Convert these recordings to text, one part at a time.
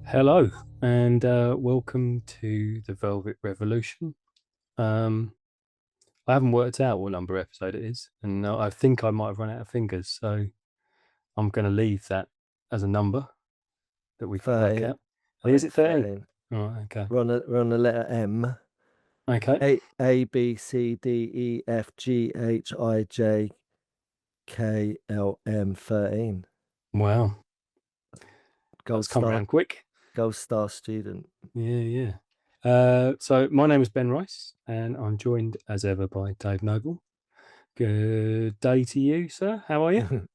Hello, and welcome to the Velvet Revolution. Um, I haven't worked out what number episode it is, and I think I might have run out of fingers, so I'm going to leave that as a number that we can work 13. out. I think, is it 13? 13. All right, okay. We're on the letter M. Okay. A B C D E F G H I J K L M 13. Wow, Gold that's come star, around quick. gold star student. Yeah. So my name is Ben Rice, and I'm joined as ever by Dave Noble. Good day to you, sir. How are you?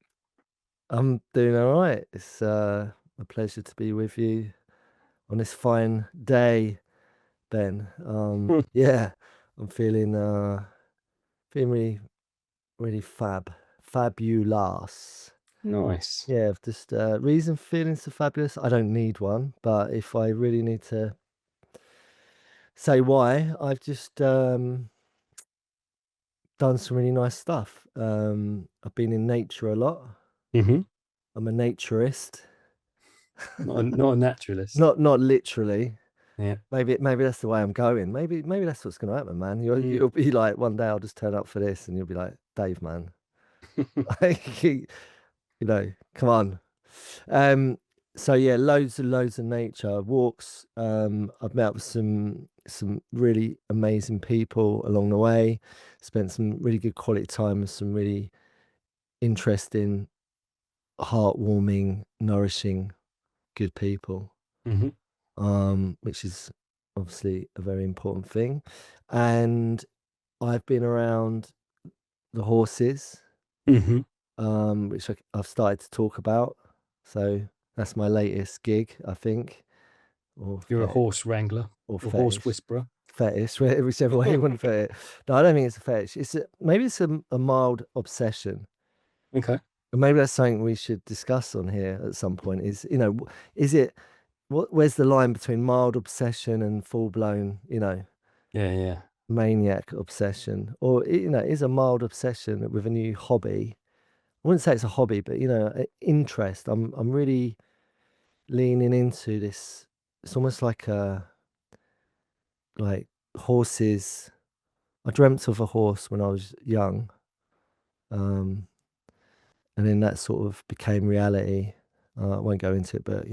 I'm doing all right. It's a pleasure to be with you on this fine day, Ben. Yeah, I'm feeling really fabulous. Nice. Yeah, I've just reason for feeling so fabulous. I don't need one, but if I really need to say why, I've just done some really nice stuff. I've been in nature a lot. Mm-hmm. I'm a naturist. Not a naturalist. Not literally. Yeah. Maybe that's the way I'm going. Maybe that's what's gonna happen, man. You'll be like, one day I'll just turn up for this and you'll be like, Dave, man. Like, come on. So yeah, loads and loads of nature walks. I've met up with some really amazing people along the way. Spent some really good quality time with some really interesting, heartwarming, nourishing, good people. Mm-hmm. Which is obviously a very important thing. And I've been around the horses, Mm-hmm. which I've started to talk about. So that's my latest gig, I think, or You're a horse wrangler or or horse fetish. whisperer. Fetish, whichever way you want to put it. No, I don't think it's a fetish. Maybe it's a mild obsession. Okay. And maybe that's something we should discuss on here at some point. Is it where's the line between mild obsession and full blown, Yeah. maniac obsession? Or is a mild obsession with a new hobby. I wouldn't say it's a hobby, but interest. I'm really leaning into this. It's almost like horses. I dreamt of a horse when I was young, um, and then that sort of became reality. I won't go into it, but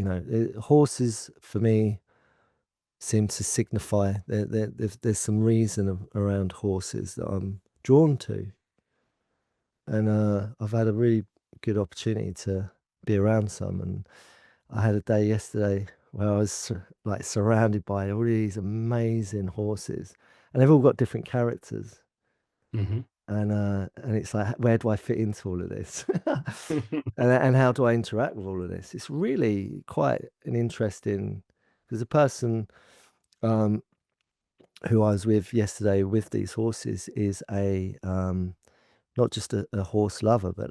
horses for me seem to signify there's some reason around horses that I'm drawn to, and I've had a really good opportunity to be around some, and I had a day yesterday where I was like surrounded by all these amazing horses, and they've all got different characters. Mm-hmm. And it's like, where do I fit into all of this? And how do I interact with all of this? It's really quite an interesting, because the person um, who I was with yesterday with these horses is a not just a horse lover, but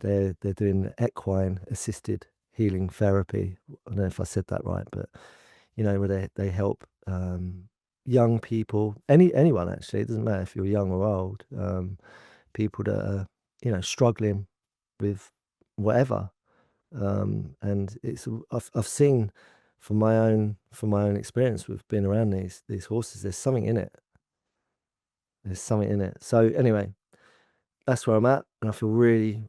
they're doing equine assisted healing therapy. I don't know if I said that right, but where they help young people, anyone actually. It doesn't matter if you're young or old. People that are struggling with whatever. And I've seen from my own experience with being around these horses. There's something in it. There's something in it. So anyway, that's where I'm at, and I feel really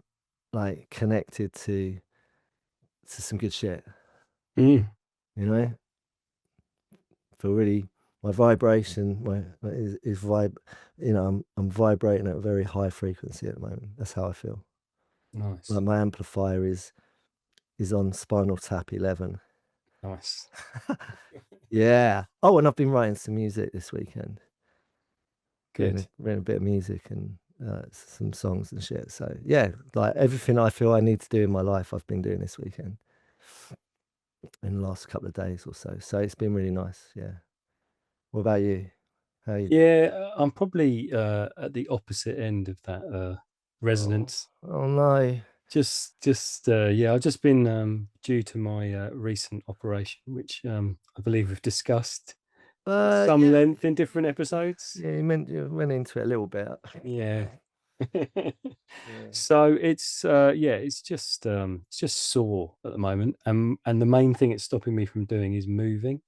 like connected to some good shit. Mm. You know, feel really my vibration is vibe. I'm vibrating at a very high frequency at the moment. That's how I feel. Nice. Like my amplifier is on Spinal Tap 11. Nice. Yeah. Oh, and I've been writing some music this weekend. Good. Written a bit of music and some songs and shit. So yeah, like everything I feel I need to do in my life, I've been doing this weekend in the last couple of days or so. So it's been really nice. Yeah. What about you? How you? Yeah, I'm probably at the opposite end of that Oh, resonance. oh no. Just yeah, I've just been due to my recent operation, which I believe we've discussed at some Yeah. length in different episodes. Yeah, you went into it a little bit. Yeah. Yeah. So yeah, it's just sore at the moment, and the main thing it's stopping me from doing is moving,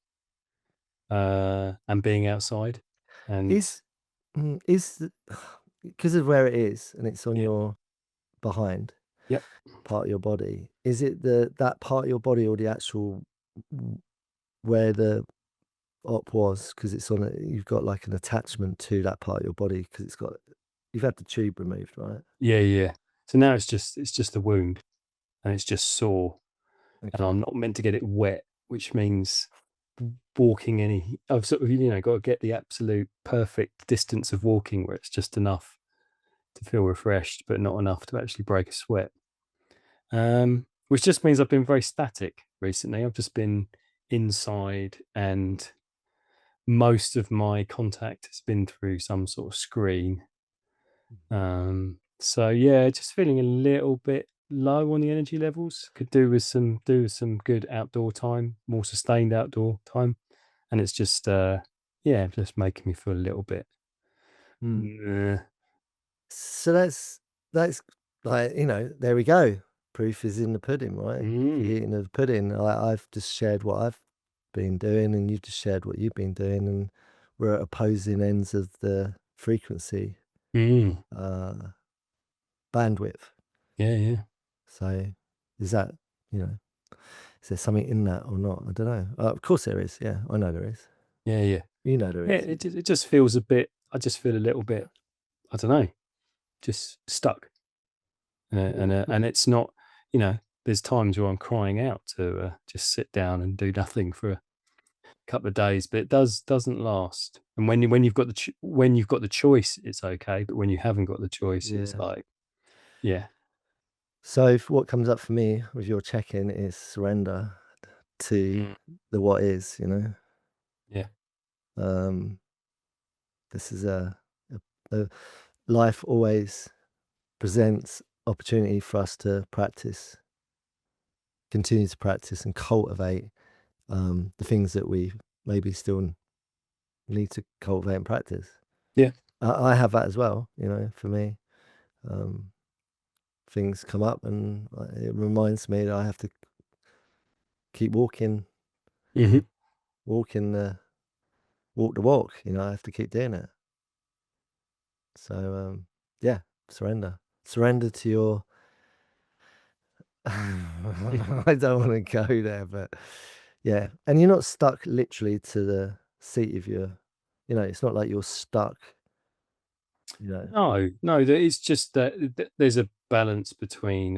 and being outside, and Is is the 'cause of where it is and it's on yeah, your behind yep, part of your body, is it that part of your body or the actual w where the op was? 'Cause it's on a you've got, like, an attachment to that part of your body because 'cause it's got you've had the tube removed, right? yeah, yeah. So now it's just a wound, and it's just sore, and Okay. I'm not meant to get it wet, which means walking any I've sort of, got to get the absolute perfect distance of walking where it's just enough to feel refreshed, but not enough to actually break a sweat. Which just means I've been very static recently. I've just been inside, and most of my contact has been through some sort of screen. So yeah, just feeling a little bit low on the energy levels. Could do with some good outdoor time, more sustained outdoor time. And it's just yeah, just making me feel a little bit Mm. "Meh." So that's like, there we go. Proof is in the pudding, right? The Mm, eating of the pudding. I've just shared what I've been doing, and you've just shared what you've been doing, and we're at opposing ends of the frequency mm. uh, bandwidth. Yeah, yeah, So, is that you know, is there something in that or not? I don't know. Of course there is. Yeah, I know there is. yeah, yeah. You know there Yeah, is. it just feels a bit I just feel a little bit, I don't know, just stuck. And it's not, there's times where I'm crying out to just sit down and do nothing for a couple of days, but it doesn't last. And when you've got when you've got the choice, it's okay. But when you haven't got the choice, it's Yeah. like, yeah, So, if what comes up for me with your check-in is surrender to mm, the what is. yeah, Um, this is a life always presents opportunity for us to practice, continue to practice, and cultivate the things that we maybe still need to cultivate and practice. yeah, I have that as well. For me, um, things come up, and it reminds me that I have to keep hmm, walking walk the walk. I have to keep doing it. So yeah, surrender, surrender to your I don't wanna go there, but yeah, and you're not stuck literally to the seat of it's not like you're stuck, you know no, no, it's just that there's a balance between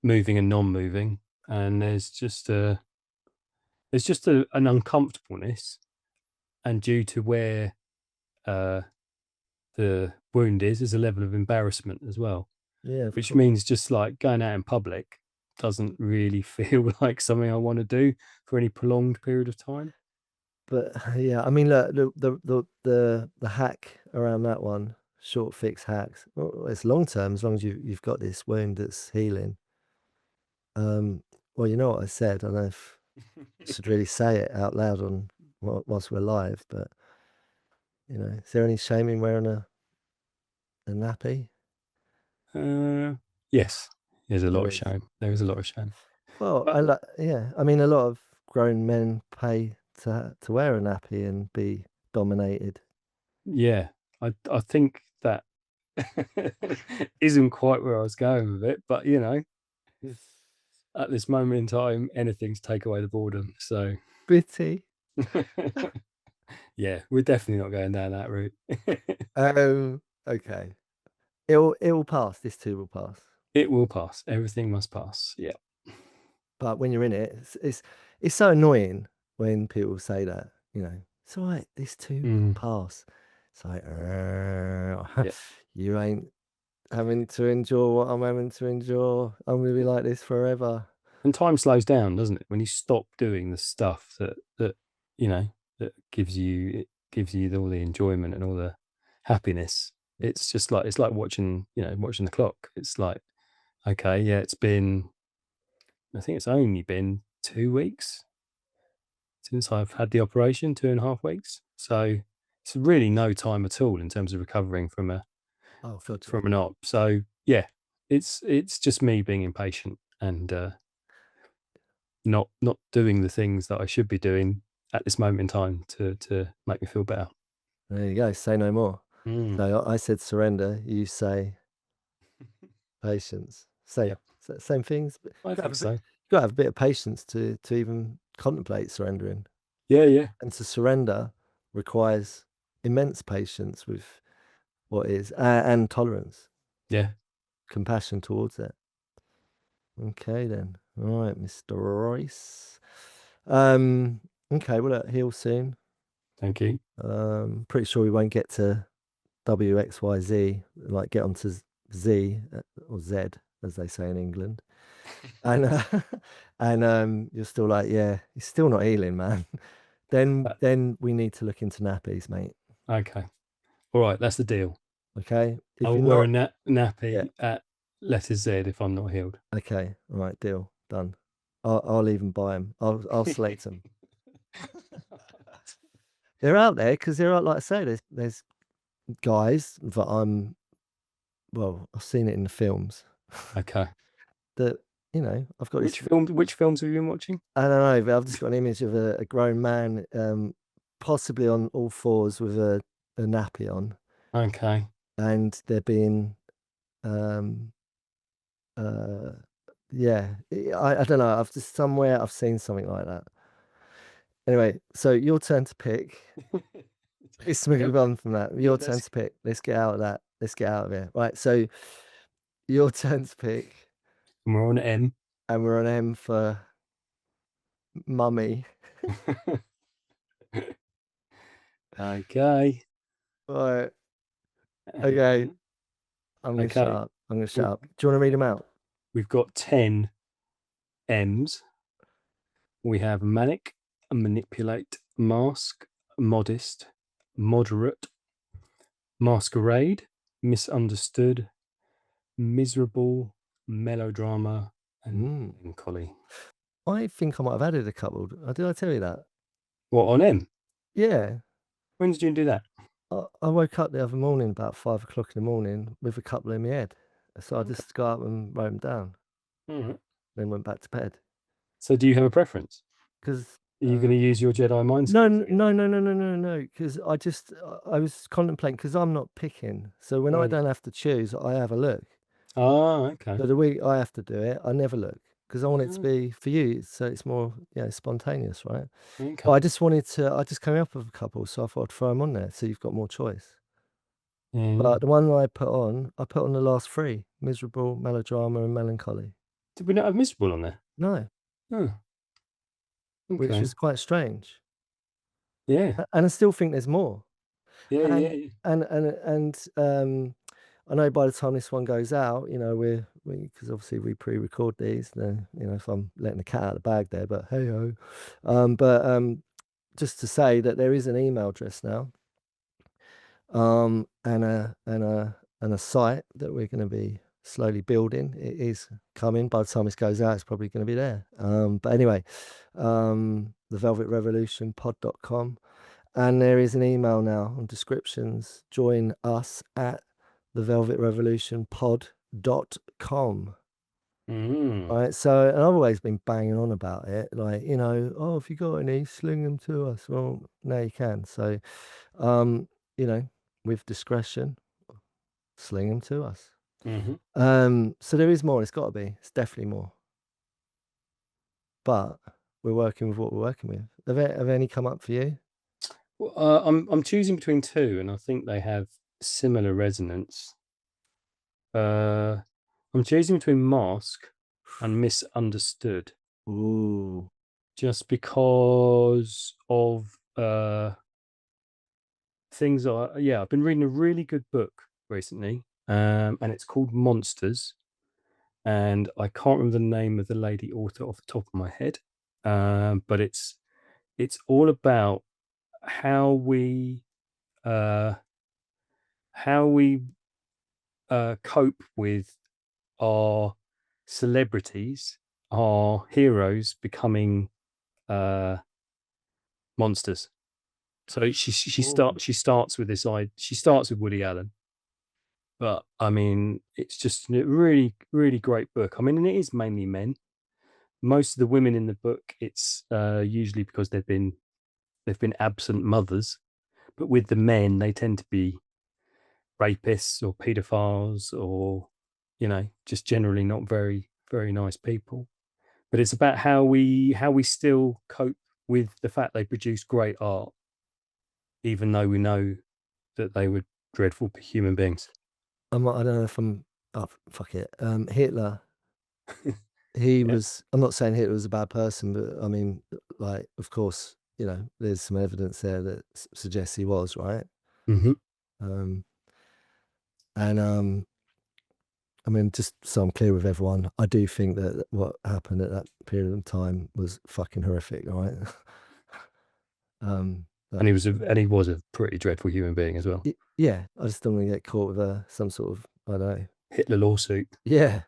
moving and non-moving, and there's just an uncomfortableness, and due to where uh, the wound is, there's a level of embarrassment as well, Yeah, of which course. means just like going out in public doesn't really feel like something I want to do for any prolonged period of time. But yeah, I mean, look, the hack around that one, short fix hacks, well, it's long term as long as you've got this wound that's healing. Well, you know what I said, I don't know if I should really say it out loud on whilst we're live, but, is there any shame in wearing a nappy? uh, yes, there's a lot There of is. shame. There is a lot of shame. Well, But yeah, I mean, a lot of grown men pay to wear a nappy and be dominated. yeah, I think that isn't quite where I was going with it. But at this moment in time, anything to take away the boredom. So Bitty. yeah, we're definitely not going down that route. Okay. It will pass. This too will pass. It will pass. Everything must pass. Yeah. But when you're in it, it's so annoying when people say that. It's all right. This too will Mm, pass. It's like, yeah. you ain't having to endure what I'm having to endure. I'm gonna be like this forever. And time slows down, doesn't it? When you stop doing the stuff you know that gives you all the enjoyment and all the happiness. It's just like watching watching the clock. It's like, okay, yeah, I think it's only been 2 weeks since I've had the operation, 2.5 weeks. So it's really no time at all in terms of recovering from Oh, gotcha. from an op. So yeah, it's just me being impatient and not doing the things that I should be doing at this moment in time to make me feel better. There you go. Say no more. Mm. So I said surrender. You say patience. Yeah, Same things. But I think so. you got to have a bit of patience to even contemplate surrendering. Yeah, yeah, And to surrender requires immense patience with what is, and tolerance, yeah. compassion towards it. Okay, then. All right, Mr. Royce. Um, okay, well, look, heal soon. Thank you. Pretty sure we won't get to WXYZ, like get onto Z or Z, as they say in England. And and you're still like, yeah, it's still not healing, man. Then Uh, then we need to look into nappies, mate. okay. All right, that's the deal. Okay, I if will you're wear a not, yeah, nappy at letter Z if I'm not healed. okay, all right, deal, done. I'll even buy them. I'll slate them. They're out there because they're out. Like I say, there's guys that well, I've seen it in the films Okay. that I've got this. Which films have you been watching? I don't know, but I've just got an image of a grown man, possibly on all fours with a nappy on, Okay. and they're being, um, uh, yeah, I don't know. I've just somewhere I've seen something like that. Anyway, so your turn to pick. Let's Yep. move on from that. Yeah, Your turn that's to pick. Let's get out of that. Let's get out of here. Right. So your turn to pick, we're on M. and we're on M for mummy. Okay. Right. Okay. Um, I'm gonna shut okay. up. I'm gonna shut We've up. Do you want to read them out? we've got 10 M's. We have manic, manipulate, mask, modest, moderate, masquerade, misunderstood, miserable, melodrama, and Mm. melancholy. I think I might have added a couple. Did I tell you that? What on M? Yeah. When did you do that? I woke up the other morning about 5 o'clock in the morning with a couple in my head. So I Okay. just got up and wrote them down, All right. then went back to bed. So, do you have a preference? Because Are you going to use your Jedi mind no, skills again? no. Because I was contemplating because I'm not picking. So when I Mm. don't have to choose, I have a look. Ah, okay. So the week I have to do it, I never look because I want it to Ah, be for you. So it's more, spontaneous, right? But okay. I just wanted to. I just came up with a couple, so I thought I'd throw them on there so you've got more choice. Yeah. But the one I put on the last three: miserable, melodrama, and melancholy. Did we not have miserable on there? No, Oh, which okay. was quite strange. Yeah. And I still think there's more. Yeah, yeah, And yeah. I know by the time this one goes out, we because obviously we pre-record these. Then if I'm letting the cat out of the bag there, but hey ho, but just to say that there is an email address now, and a site that we're going to be slowly building. It is coming. By the time this goes out, it's probably going to be there. But anyway, the Velvet Revolution pod.com. And there is an email now on descriptions. Join us at the Velvet Revolution pod.com. Mm. Right. So, and I've always been banging on about it. Like, oh, if you got any, sling them to us. Well, now you can. So, um, with discretion, sling them to us. Mm-hmm. So there is more. It's got to be. It's definitely more. But we're working with what we're working with. Have any come up for you? Well, I'm choosing between two, and I think they have similar resonance. Uh, I'm choosing between mask and misunderstood, Ooh. just because of things. Yeah, I've been reading a really good book recently, and it's called Monsters, and I can't remember the name of the lady author off the top of my head, but it's all about how we uh, how we cope with our celebrities, our heroes becoming uh, monsters. So she Ooh. starts with this. She starts with Woody Allen, But I mean, it's just a really, really great book. I mean, and it is mainly men. Most of the women in the book, it's usually because they've been absent mothers. But with the men, they tend to be rapists or pedophiles or, just generally not very, very nice people. But it's about how we still cope with the fact they produce great art, even though we know that they were dreadful human beings. I don't know if I'm oh, fuck it. Hitler, he Yeah. was I'm not saying Hitler was a bad person, but I mean, like, of course, there's some evidence there that suggests he was, right? Hmm. Um, and I mean, just so I'm clear with everyone, I do think that what happened at that period of time was fucking horrific, all right? And But he was a pretty dreadful human being as well. yeah, I just don't want to get caught with some sort of, I don't know, Hitler lawsuit. yeah,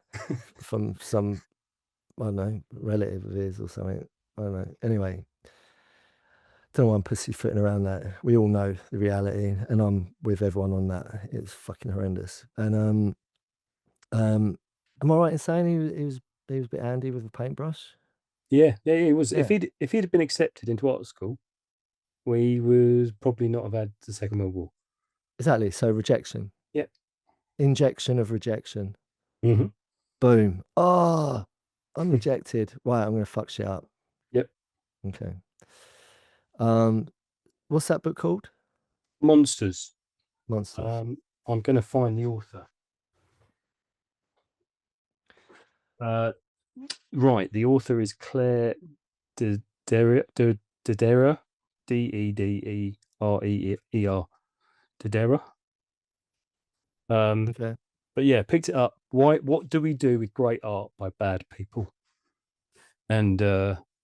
from some, I don't know, relative of his or something. I don't know. Anyway, don't know why I'm pussyfooting around that. We all know the reality, and I'm with everyone on that. It's fucking horrendous. And um, am I right in saying he was a bit handy with a paintbrush? Yeah, yeah, he was. If Yeah, he'd have been accepted into art school, we would probably not have had the Second World War. exactly. So rejection, Yeah. injection of rejection. Hmm. Boom. Oh, I'm rejected. Right, I'm gonna fuck shit up. Yep. Okay. Um, what's that book called? Monsters. Monsters. I'm going to find the author. Uh, right. The author is Claire Dedera, Dederer, Dedera. Um, Okay. but yeah, picked it up. Why? What do we do with great art by bad people? And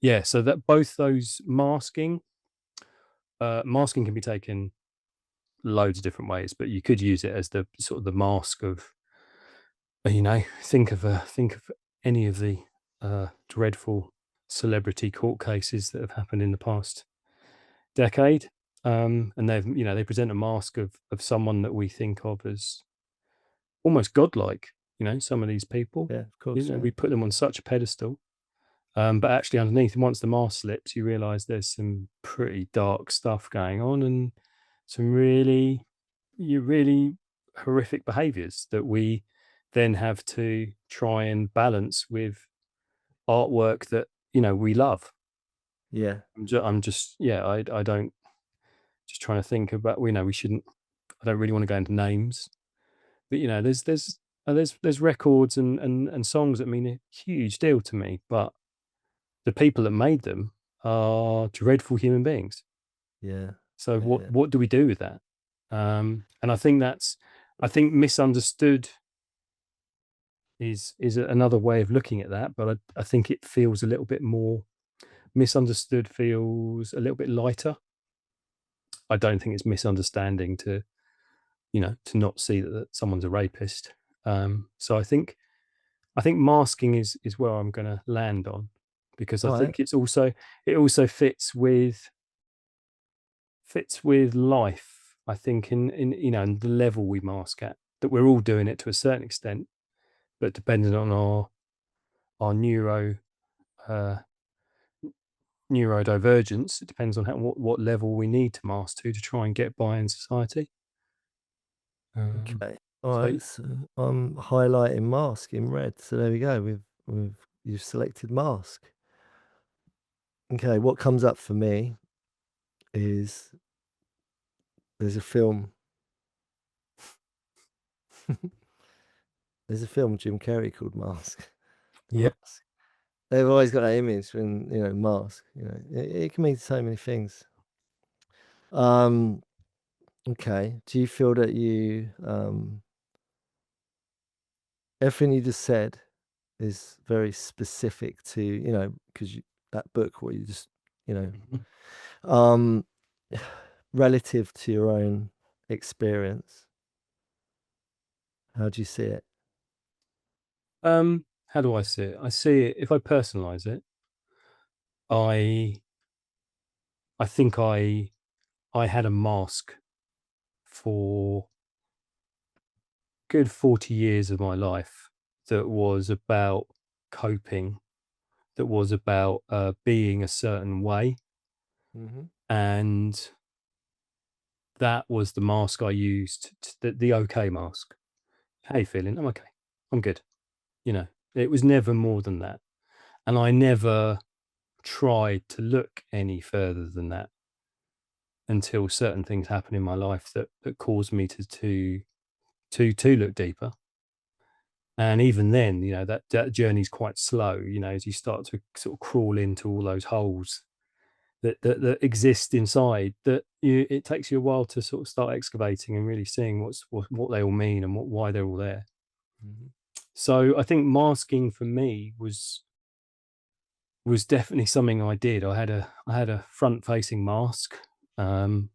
yeah, so that both those masking can be taken loads of different ways, but you could use it as the sort of the mask of, think of any of the dreadful celebrity court cases that have happened in the past decade. And they present a mask of someone that we think of as almost godlike. Some of these people, Yeah, of course. Yeah. we put them on such a pedestal. But actually, underneath, once the mask slips, you realize there's some pretty dark stuff going on, and some really horrific behaviors that we then have to try and balance with artwork that we love. Yeah. I'm just yeah, I don't just trying to think about we shouldn't. I don't really want to go into names, but there's records and songs that mean a huge deal to me, but the people that made them are dreadful human beings. Yeah. So Yeah. what Yeah. what do we do with that? And I think misunderstood is another way of looking at that, but I think it feels a little bit more misunderstood, feels a little bit lighter. I don't think it's misunderstanding to not see that someone's a rapist. So I think masking is where I'm going to land on, because I All right. think it also fits with life. I think in the level we mask at, that we're all doing it to a certain extent, but depending on our uh, neurodivergence, it depends on what level we need to mask to try and get by in society. Um, Okay. All so right. So I'm highlighting mask in red. So there we go. You've selected mask. Okay. What comes up for me is there's a film. There's a film Jim Carrey called Mask. yeah. Mask. They've always got that image when mask. It can mean so many things. Um. Okay. Do you feel that everything you just said is very specific to because that book what you just you know Mhm. um relative to your own experience, how do you see it? How do I see it? I see it, if I personalize it, I I think I had a mask for good 40 years of my life that was about coping, that was about being a certain way. Mhm. And that was the mask I used, the okay mask. How you feeling? I'm okay. I'm good. You know, it was never more than that. And I never tried to look any further than that until certain things happened in my life that caused me to look deeper. And even then, that journey's quite slow, as you start to sort of crawl into all those holes that exist inside, it takes you a while to sort of start excavating and really seeing what they all mean and why they're all there. Mhm. So I think masking for me was definitely something I did. I had a front facing mask, um,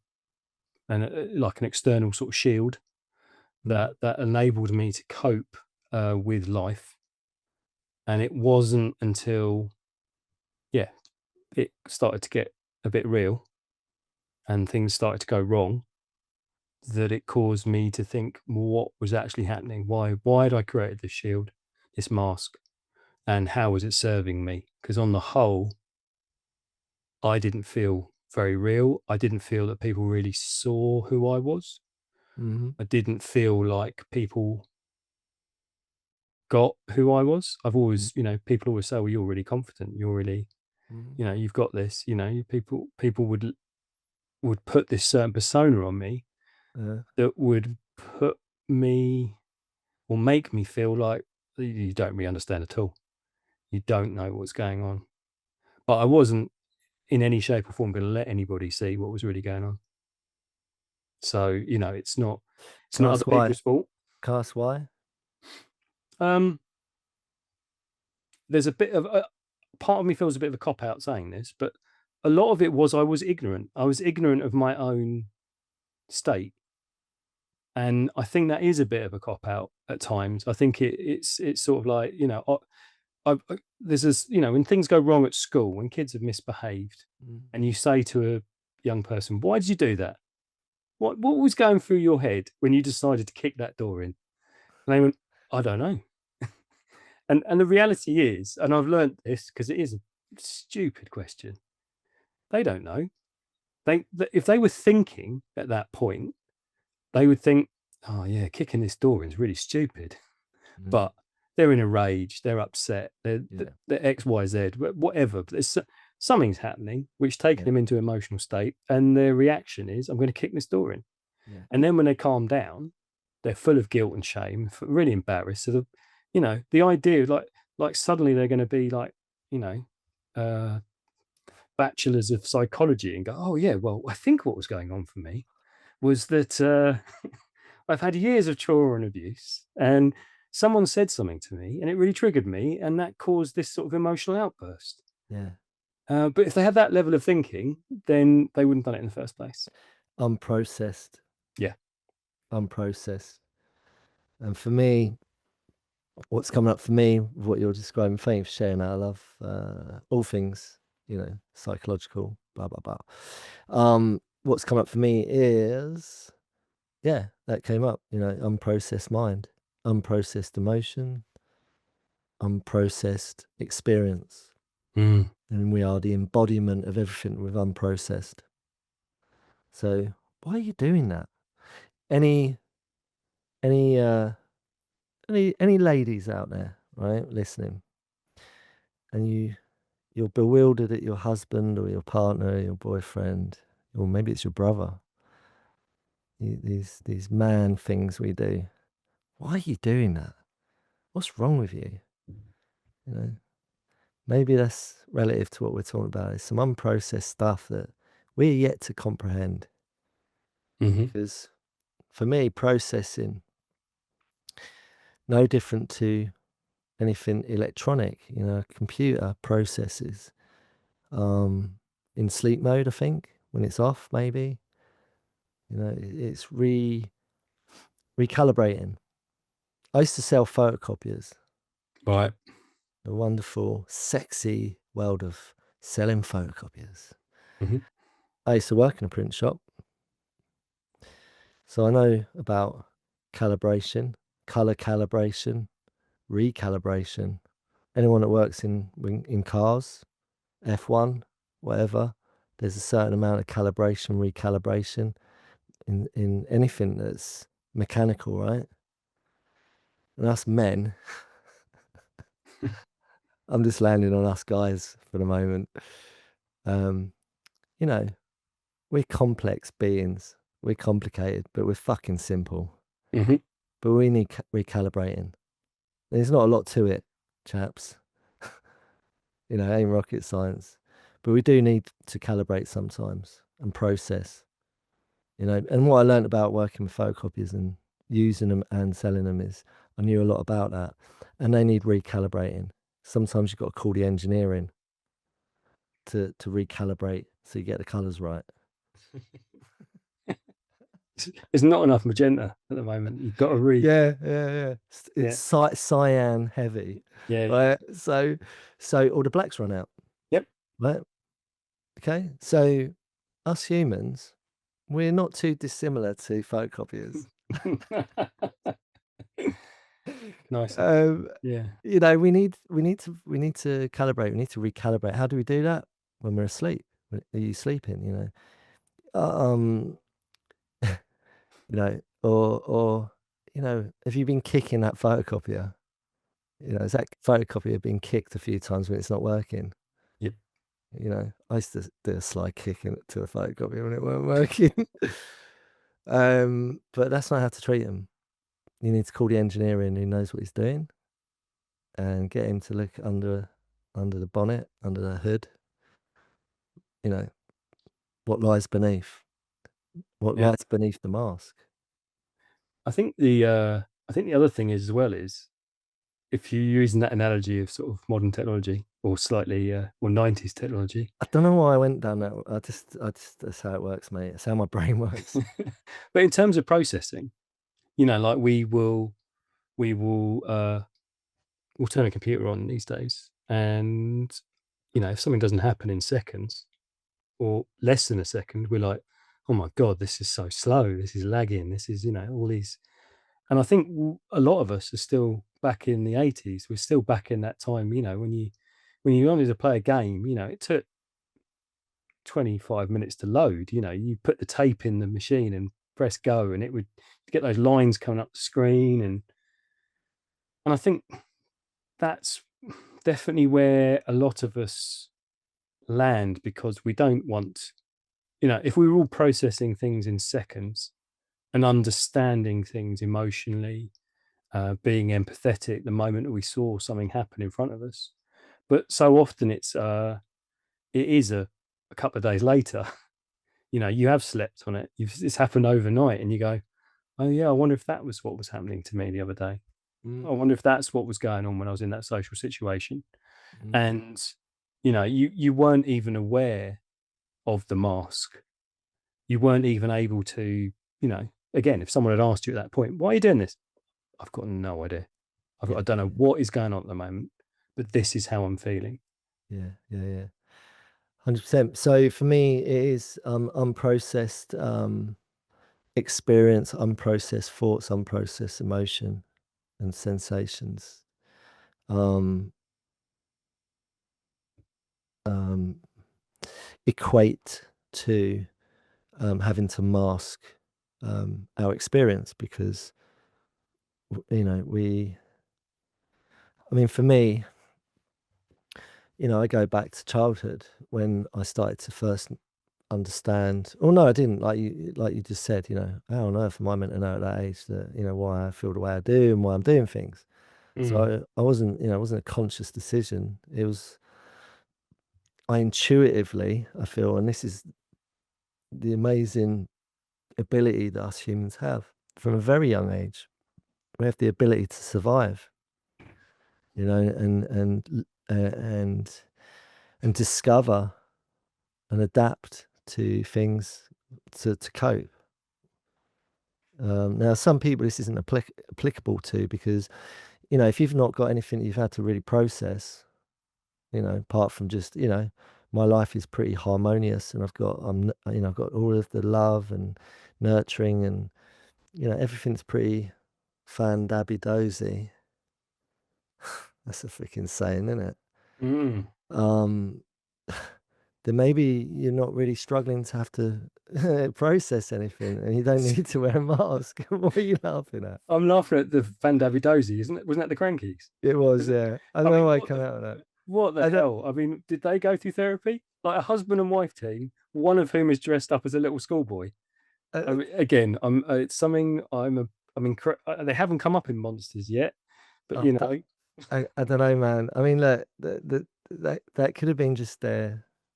and like an external sort of shield Mhm. that enabled me to cope with life. And it wasn't until, yeah, it started to get a bit real and things started to go wrong, that it caused me to think, well, what was actually happening? Why had I created this shield, this mask, and how was it serving me? Because on the whole, I didn't feel very real. I didn't feel that people really saw who I was. Mhm. I didn't feel like people got who I was. I've Mhm. always, people always say, well, you're really confident. You're really, Mhm. you've got this, people would put this certain persona on me Yeah. that would put me or make me feel like you don't really understand at all. You don't know what's going on. But I wasn't in any shape or form going to let anybody see what was really going on. So, it's not Can I other ask why? people's fault. Can I ask why? Um, there's a bit of a part of me feels a bit of a cop out saying this, but a lot of it was I was ignorant. I was ignorant of my own state. And I think that is a bit of a cop out at times. I think it's sort of like, there's this, when things go wrong at school, when kids have misbehaved, Mm. and you say to a young person, "Why did you do that? What was going through your head when you decided to kick that door in?" And they went, "I don't know." And the reality is, and I've learnt this because it is a stupid question. They don't know. If they were thinking at that point, they would think, "Oh yeah, kicking this door in is really stupid." Mm. But they're in a rage, they're upset, Yeah. they're X, Y, Z, whatever. But something's happening which taking Yeah. them into emotional state, and their reaction is, "I'm going to kick this door in." Yeah. And then when they calm down, they're full of guilt and shame, really embarrassed. So the idea of like suddenly they're going to be like, you know, uh, bachelors of psychology and go, "Oh yeah, well, I think what was going on for me was that I've had years of trauma and abuse, and someone said something to me, and it really triggered me, and that caused this sort of emotional outburst." Yeah. But if they had that level of thinking, then they wouldn't have done it in the first place. Unprocessed. Yeah. Unprocessed. And for me, what's coming up for me with what you're describing, thank you for sharing that. I love all things, psychological, blah, blah, blah. What's come up for me is, yeah, that came up, unprocessed mind, unprocessed emotion, unprocessed experience. Mm. And we are the embodiment of everything we've unprocessed. So why are you doing that? Any any any ladies out there, right, listening, and you're bewildered at your husband or your partner, your boyfriend, or maybe it's your brother. These man things we do. Why are you doing that? What's wrong with you? You know, maybe that's relative to what we're talking about. It's some unprocessed stuff that we're yet to comprehend. Hmm. Because for me, processing no different to anything electronic. A computer processes um, in sleep mode. I think when it's off, maybe it's recalibrating. I used to sell photocopiers. Right. The wonderful, sexy world of selling photocopiers. Hmm. I used to work in a print shop, so I know about calibration, color calibration, recalibration. Anyone that works in cars, F1, whatever, there's a certain amount of calibration, recalibration in anything that's mechanical, right? And us men, I'm just landing on us guys for the moment. Um, you know, we're complex beings. We're complicated, but we're fucking simple. Hmm. But we need recalibrating. There's not a lot to it, chaps. You know, it ain't rocket science. But we do need to calibrate sometimes and process. You know, and what I learned about working with photocopiers and using them and selling them is I knew a lot about that. And they need recalibrating. Sometimes you've got to call the engineer in to recalibrate so you get the colours right. There's not enough magenta at the moment. You've got to Yeah, yeah, yeah. It's yeah, cyan heavy, yeah, yeah. right? So all the blacks run out, Yep. right? Okay. So us humans, we're not too dissimilar to photocopiers. Nice. Um, Yeah. you know, we need to calibrate. We need to recalibrate. How do we do that? When we're asleep. Are you sleeping? You know, um, you know, or you know, have you been kicking that photocopier? You know, has that photocopier been kicked a few times when it's not working? Yep. You know, I used to do a sly kick to a photocopier when it weren't working. But that's not how to treat them. You need to call the engineer in who knows what he's doing and get him to look under the bonnet, under the hood, you know, what lies beneath, what Yeah. lies beneath the mask. I think the other thing is as well is if you're using that analogy of sort of modern technology or slightly or 90s technology. I don't know why I went down that. That's how it works, mate. That's how my brain works. But in terms of processing, like we will we'll turn a computer on these days, and if something doesn't happen in seconds or less than a second, we're like, oh my god, this is so slow, this is lagging, this is all these. And I think a lot of us are still back in the 80s. We're still back in that time, when you wanted to play a game, it took 25 minutes to load. You put the tape in the machine and press go, and it would get those lines coming up the screen. And I think that's definitely where a lot of us land, because we don't want, if we were all processing things in seconds and understanding things emotionally, being empathetic the moment that we saw something happen in front of us. But so often it is a couple of days later. You have slept on it. It's happened overnight, and you go, "Oh yeah, I wonder if that was what was happening to me the other day. Mm, I wonder if that's what was going on when I was in that social situation." mm. And you weren't even aware of the mask. You weren't even able to, again, if someone had asked you at that point, "Why are you doing this?" I've got no idea. Yeah, I don't know what is going on at the moment, but this is how I'm feeling. yeah, yeah, yeah. 100%. So for me, it is unprocessed experience, unprocessed thoughts, unprocessed emotion and sensations. Um, um, equate to having to mask our experience because you know we. I mean, for me, I go back to childhood when I started to first understand. Oh no, I didn't. Like you just said. How on earth am I meant to know at that age that why I feel the way I do and why I'm doing things? Mm, So I wasn't. It wasn't a conscious decision. It was I intuitively. I feel, and this is the amazing ability that us humans have from a very young age. We have the ability to survive. And discover and adapt to things to cope. Now, some people this isn't applicable to because if you've not got anything you've had to really process, apart from just my life is pretty harmonious, and I've got all of the love and nurturing, and everything's pretty Fandabidozi. That's a freaking saying, isn't it? Mm. Um, then maybe you're not really struggling to have to process anything, and you don't need to wear a mask. What are you laughing at? I'm laughing at the Van Davidozi, isn't it? Wasn't that the Crankies? It was, Was it? yeah. I don't I know mean, why I come out of that. what the I don't. hell? I mean, did they go through therapy? Like a husband and wife team, one of whom is dressed up as a little schoolboy. I Uh, mean, again, it's something I mean, they haven't come up in monsters yet, but oh, I don't know, man. I mean, look, that could have been just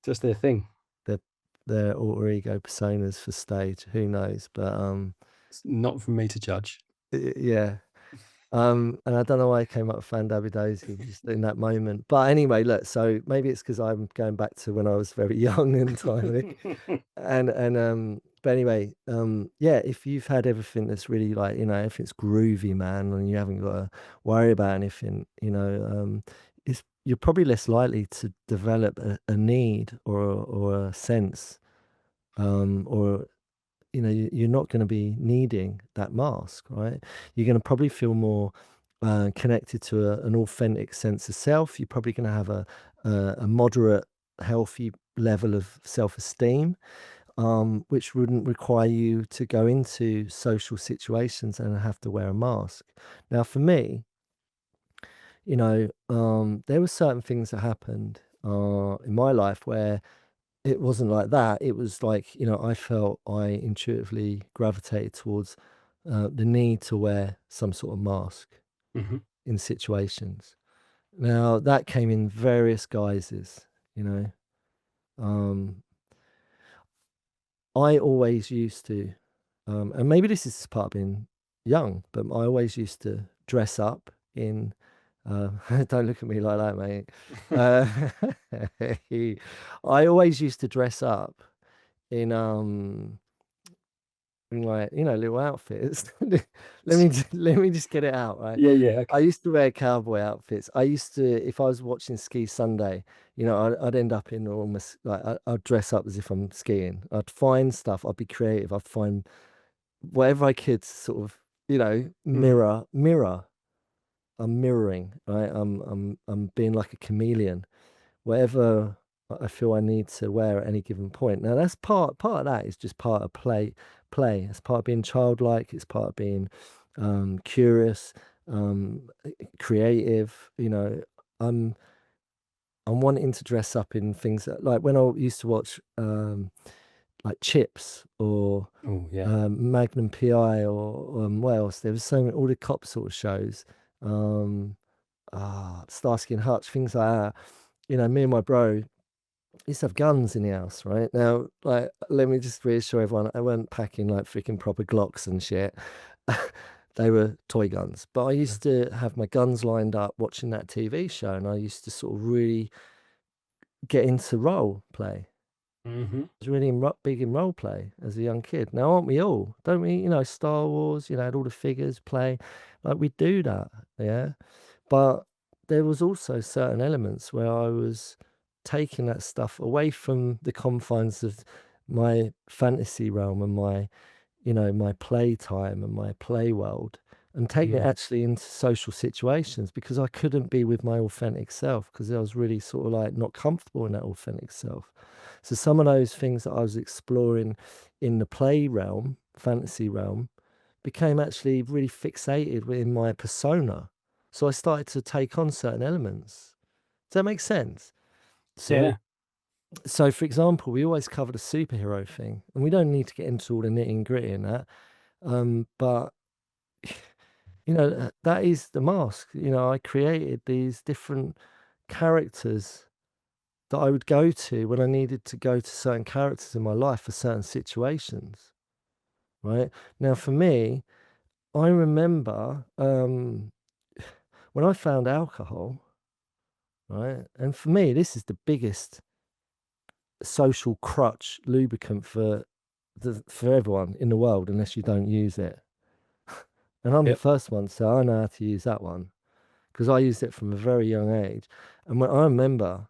just their thing. their their alter ego personas for stage. Who knows? But It's not for me to judge. yeah. And I don't know why I came up with Fan Davidosi just in that moment. But anyway, look, so maybe it's because I'm going back to when I was very young in time. But anyway, yeah, if you've had everything that's really like, everything's groovy, man, and you haven't got to worry about anything, it's you're probably less likely to develop a need or a sense, or you're not going to be needing that mask, right? You're going to probably feel more connected to an authentic sense of self. You're probably going to have a moderate, healthy level of self-esteem, which wouldn't require you to go into social situations and have to wear a mask. Now, for me, there were certain things that happened in my life where it wasn't like that. It was like, I felt I intuitively gravitated towards the need to wear some sort of mask Mhm. in situations. Now, that came in various guises, you know. Um, I always used to, and maybe this is part of being young, but I always used to dress up in, don't look at me like that, mate. Uh, I always used to dress up in in like, little outfits. Let me just get it out, right? Yeah, yeah, I okay. used to wear cowboy outfits. I used to, if I was watching Ski Sunday, I'd end up in almost like I'd dress up as if I'm skiing. I'd find stuff. I'd be creative. I'd find whatever I could to sort of, Mhm. mirror. I'm mirroring, right? I'm being like a chameleon, whatever I feel I need to wear at any given point. Now that's part of that is just part of play. It's part of being childlike. It's part of being curious, creative. I'm I'm wanting to dress up in things like when I used to watch like Chips or Oh, yeah. Magnum PI or what else? There was so many all the cop sort of shows. Um, Starsky and Hutch, things like that. Me and my bro used to have guns in the house, right? Now, like, let me just reassure everyone, I weren't packing like freaking proper Glocks and shit. They were toy guns. But I Yeah. used to have my guns lined up watching that TV show, and I used to sort of really get into role play. Mhm. I was really big in role play as a young kid. Now, aren't we all? Don't we? Star Wars, had all the figures play. Like, we do that, yeah? But there was also certain elements where I was taking that stuff away from the confines of my fantasy realm and my playtime and my play world and taking it Mm. actually into social situations because I couldn't be with my authentic self because I was really sort of like not comfortable in that authentic self. So some of those things that I was exploring in the play realm, fantasy realm, became actually really fixated within my persona. So I started to take on certain elements. Does that make sense? So Yeah. so for example, we always cover the superhero thing, and we don't need to get into all the nitty and gritty in that. But that is the mask. I created these different characters that I would go to when I needed to go to certain characters in my life for certain situations. Right now, for me, I remember when I found alcohol, right? And for me, this is the biggest social crutch lubricant for everyone in the world, unless you don't use it. And I'm the Yep. first one, so I know how to use that one because I used it from a very young age. And when I remember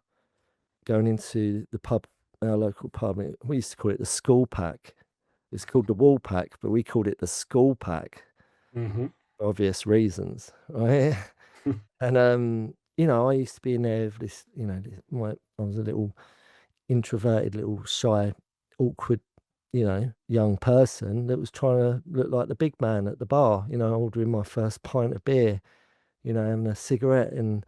going into the pub, our local pub, we used to call it the school pack. It's called the wall pack, but we called it the school pack. Mhm. obvious reasons, right? And, I used to be in there with this, I was a little introverted, little shy, awkward, young person that was trying to look like the big man at the bar, ordering my first pint of beer, and a cigarette. And,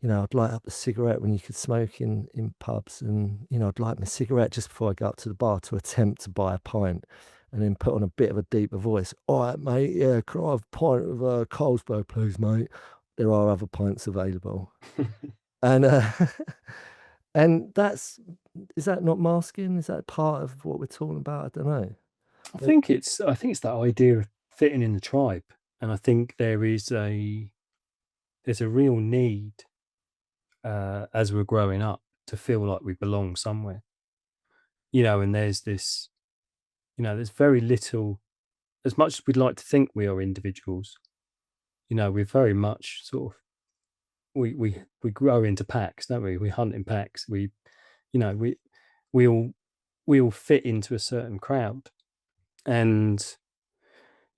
I'd light up the cigarette when you could smoke in pubs. And, I'd light my cigarette just before I go up to the bar to attempt to buy a pint and then put on a bit of a deeper voice. All right, mate. Yeah, can I have a pint of Carlsberg, please, mate? There are other pints available. And, and is that not masking? Is that part of what we're talking about? I don't know. But I think it's that idea of fitting in the tribe, and I think there's a real need as we're growing up to feel like we belong somewhere, and there's this, there's very little, as much as we'd like to think we are individuals, we're very much sort of, we grow into packs, don't we? We hunt in packs. You know, we we all we all fit into a certain crowd, and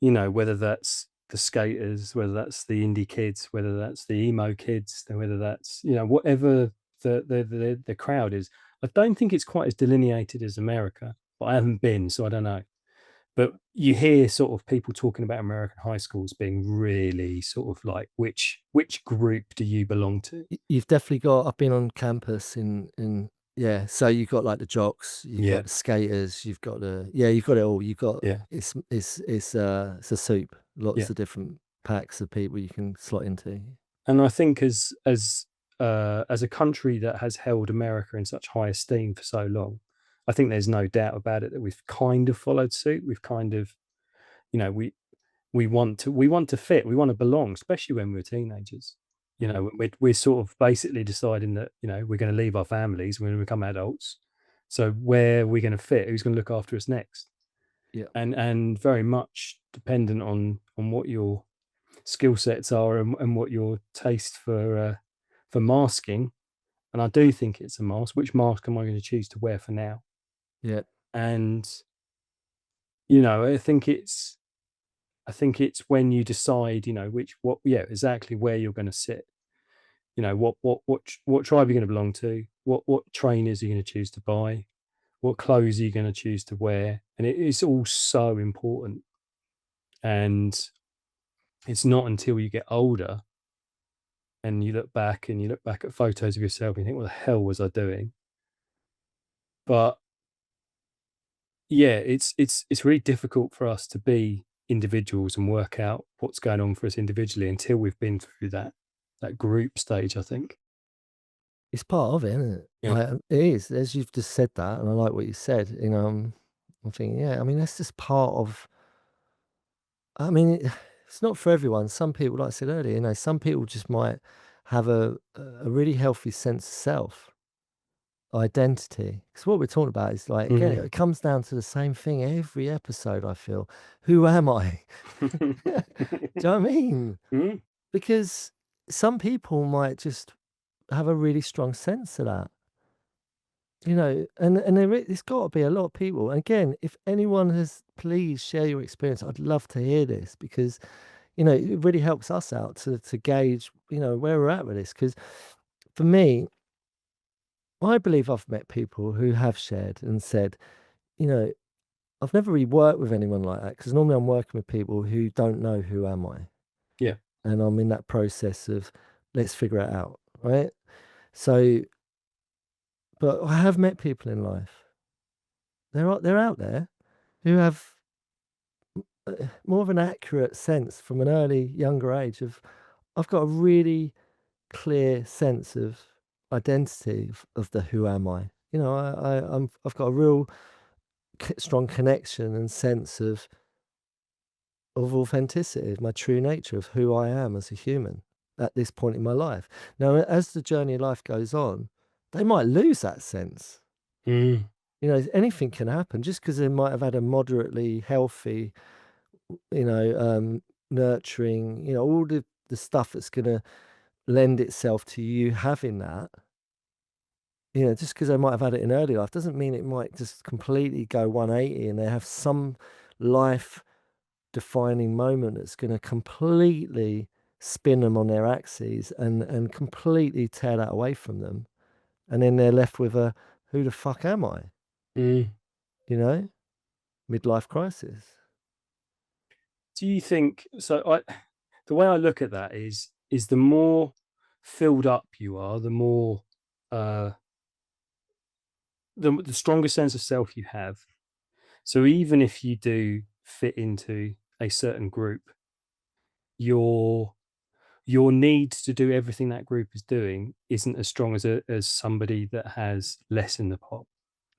whether that's the skaters, whether that's the indie kids, whether that's the emo kids, then whether that's whatever the crowd is. I don't think it's quite as delineated as America, but I haven't been, so I don't know. But you hear sort of people talking about American high schools being really sort of like, which group do you belong to? you've definitely got. I've been on campus yeah. So you've got like the jocks, you've got Yeah, the skaters, you've got you've got it all. You've got yeah. it's a soup. Lots Yeah. of different packs of people you can slot into. And I think as a country that has held America in such high esteem for so long, I think there's no doubt about it that we've kind of followed suit. We've kind of, you know, we want to fit, we want to belong, especially when we're teenagers. We're sort of basically deciding that, we're going to leave our families when we become adults. So where are we going to fit? Who's going to look after us next? Yeah, And very much dependent on what your skill sets are, and what your taste for masking. And I do think it's a mask. Which mask am I going to choose to wear for now? yeah, And I think it's when you decide, exactly where you're going to sit. What tribe you're going to belong to. What trainers are you going to choose to buy? What clothes are you going to choose to wear? And it is all so important. And it's not until you get older and you look back at photos of yourself and you think, what the hell was I doing? But yeah, it's really difficult for us to be individuals and work out what's going on for us individually until we've been through that group stage, I think. it's part of it, isn't it? Yeah. It is. As you've just said that, and I like what you said. I'm thinking, yeah. I mean, that's just part of. I mean, it's not for everyone. Some people, like I said earlier, some people just might have a really healthy sense of self, identity. Because what we're talking about is like, again, Mm. it comes down to the same thing every episode, I feel. Who am I? Do you know what I mean? Mm. Because some people might just have a really strong sense of that. And there's got to be a lot of people. And again, if anyone has, please share your experience. I'd love to hear this because it really helps us out to gauge, where we're at with this. Because for me, I believe I've met people who have shared and said, you know, I've never really worked with anyone like that because normally I'm working with people who don't know who am I, Yeah. and I'm in that process of let's figure it out, right? So, but I have met people in life. They're out there who have more of an accurate sense from an early younger age of I've got a really clear sense of identity of the who am I. I've got a real strong connection and sense of authenticity, of my true nature, of who I am as a human at this point in my life. Now, as the journey of life goes on, they might lose that sense. Mm. Anything can happen just because they might have had a moderately healthy, you know, um, nurturing, all the stuff that's going to lend itself to you having that. Just because they might have had it in early life doesn't mean it might just completely go 180 and they have some life defining moment that's gonna completely spin them on their axes and completely tear that away from them, and then they're left with a, "Who the fuck am I?" Mm. You know? Midlife crisis. Do you think so? The way I look at that is the more filled up you are, the more uh, the stronger sense of self you have. So even if you do fit into a certain group, your your need to do everything that group is doing isn't as strong as somebody that has less in the pot.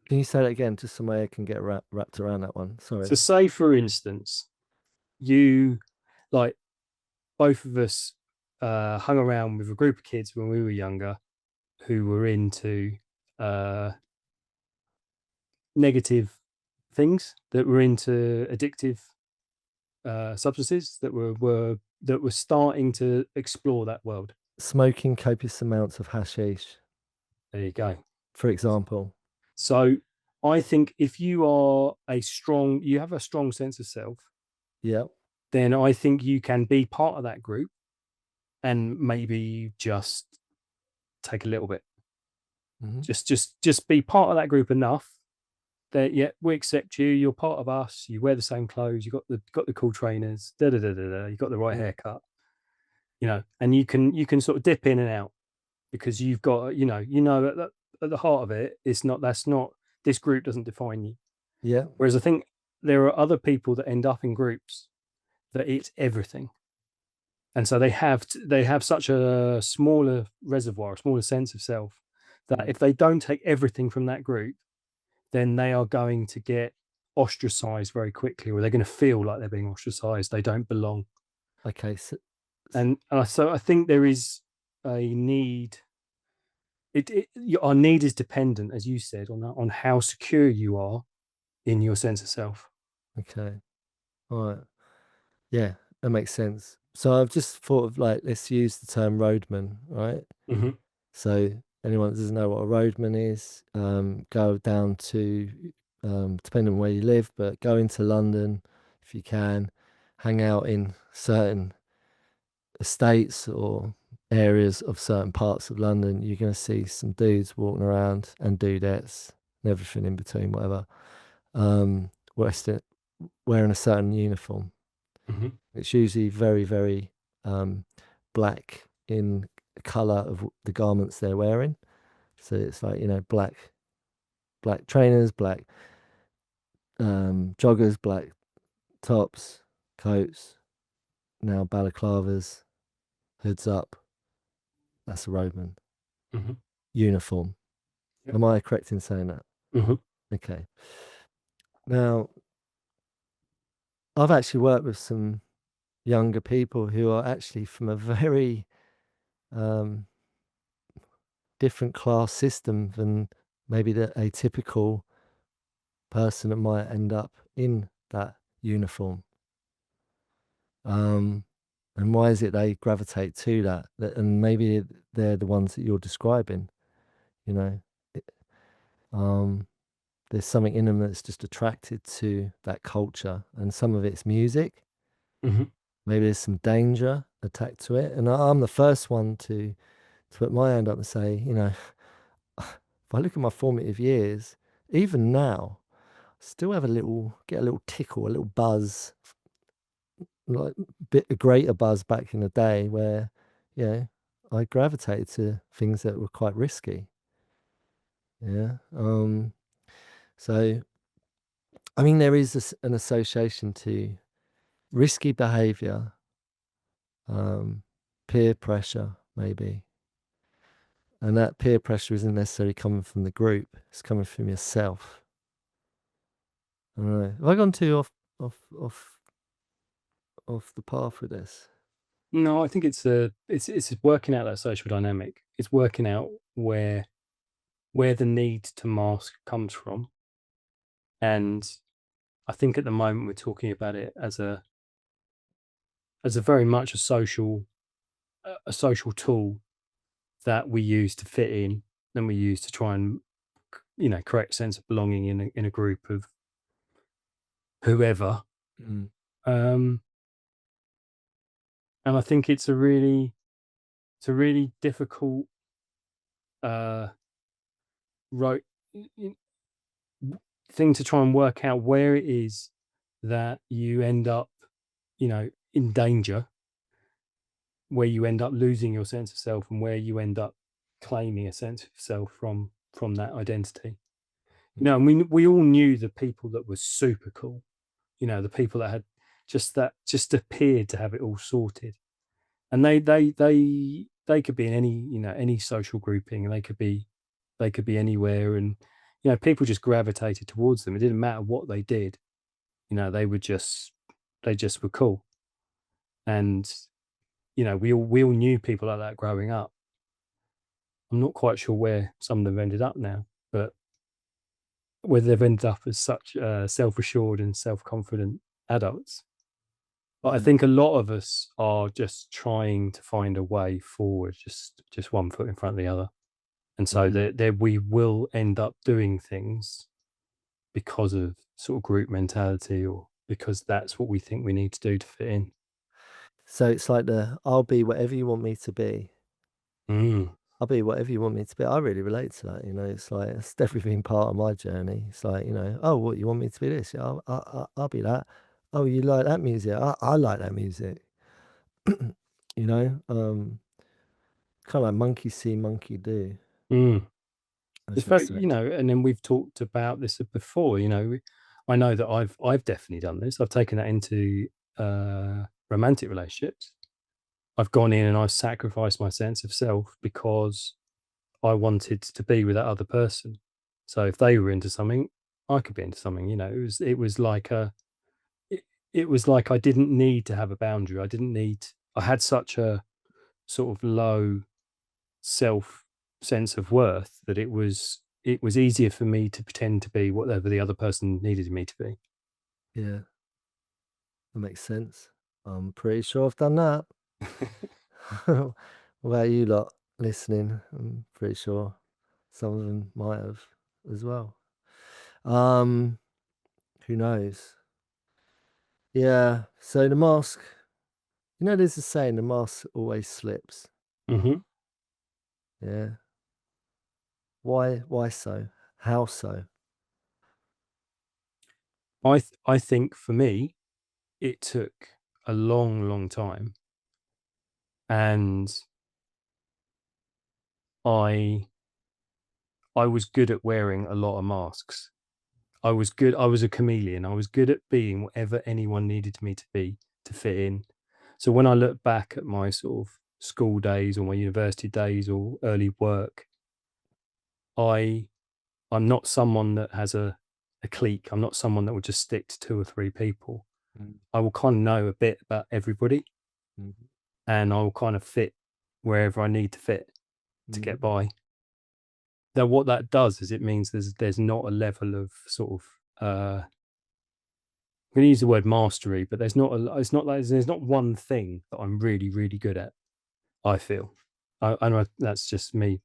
Can you say that again just so my head can get wrapped around that one? So Sorry. say for instance, you like both of us hung around with a group of kids when we were younger who were into uh, negative things, that were into addictive substances, that were starting to explore that world. Smoking copious amounts of hashish, There you go. for example. So I think if you have a strong sense of self, Yep. then I think you can be part of that group and maybe just take a little bit. Mhm. Just be part of that group enough that yeah, we accept you. You're part of us. You wear the same clothes. You got the cool trainers. Da da da da da. You got the right Mm. haircut. You know, and you can sort of dip in and out because you've got at the heart of it, it's not that's not this group doesn't define you. Yeah. Whereas I think there are other people that end up in groups that it's everything, and so they have such a smaller reservoir, a smaller sense of self that Mm. if they don't take everything from that group, then they are going to get ostracized very quickly, or they're going to feel like they're being ostracized. They don't belong, Okay. So, so I think there is a need. Our need is dependent, as you said, on how secure you are in your sense of self. okay. All right. Yeah, that makes sense. So I've just thought of like, let's use the term roadman, right? Hmm. So anyone that doesn't know what a roadman is, go down to, depending on where you live, but go into London if you can, hang out in certain estates or areas of certain parts of London. You're going to see some dudes walking around and dudettes and everything in between, whatever, Western, wearing a certain uniform. Hmm. It's usually very, very um, black in color of the garments they're wearing. So it's like, black trainers, black joggers, black tops, coats, now balaclavas, hoods up. That's a roadman Hmm. uniform. Yep. Am I correct in saying that? Hmm. Okay. Now, I've actually worked with some younger people who are actually from a very um, different class system than maybe the atypical person that might end up in that uniform. Um, and why is it they gravitate to and maybe they're the ones that you're describing, you know? It- Um, there's something in them that's just attracted to that culture, and some of it's music. Hmm. Maybe there's some danger attached to it. And I'm the first one to put my hand up and say, if I look at my formative years, even now, still have get a little tickle, a little buzz, like bit a greater buzz back in the day where, you know, I gravitated to things that were quite risky. Yeah. So I mean, there is an association to risky behavior, um, peer pressure, maybe. And that peer pressure isn't necessarily coming from the group, it's coming from yourself. I don't know. Have I gone too off off the path with this? No, I think it's working out that social dynamic. It's working out where the need to mask comes from, and I think at the moment we're talking about it as a very much a social tool that we use to fit in, and we use to try and create a sense of belonging in a group of whoever. Mm. Um, and I think it's a really difficult uh, ro- thing to try and work out where it is that you end up, in danger, where you end up losing your sense of self, and where you end up claiming a sense of self from that identity. And we all knew the people that were super cool. The people that had just appeared to have it all sorted, and they could be in any social grouping, and they could be anywhere, and people just gravitated towards them. It didn't matter what they did. They just were cool. And we all knew people like that growing up. I'm not quite sure where some of them ended up now, but whether they've ended up as such self-assured and self-confident adults. But I Yeah. think a lot of us are just trying to find a way forward, just one foot in front of the other. And so Mhm. there we will end up doing things because of sort of group mentality, or because that's what we think we need to do to fit in. So it's like the "I'll be whatever you want me to be. Mm, I'll be whatever you want me to be." I really relate to that, it's like it's definitely been part of my journey. It's like, "Oh, what, you want me to be this? Yeah, I'll be that. Oh, you like that music? I like that music." You know? Kinda like monkey see, monkey do, mm. as It's they very, say. and then we've talked about this before. I know that I've definitely done this. I've taken that into romantic relationships. I've gone in and I've sacrificed my sense of self because I wanted to be with that other person. So if they were into something, I could be into something. It, it was like I didn't need to have a boundary. I had such a sort of low self sense of worth that it was easier for me to pretend to be whatever the other person needed me to be. Yeah, that makes sense. I'm pretty sure I've done that. What about you lot listening? I'm pretty sure some of them might have as well. Um, who knows? Yeah, so the mask, there's a saying, "The mask always slips." Hmm. Yeah. Why so? How so? I think for me, it took a long, long time, and I I was good at wearing a lot of masks. I was good. I was a chameleon. I was good at being whatever anyone needed me to be to fit in. So when I look back at my sort of school days, or my university days, or early work, I I'm not someone that has a clique. I'm not someone that will just stick to two or three people. Mm, I will kind of know a bit about everybody, mhm, and I will kind of fit wherever I need to fit to get mhm, by. Now, what that does is it means there's not a level of sort of I'm going to use the word mastery, but it's not like there's not one thing that I'm really, really good at. I feel, that's just me,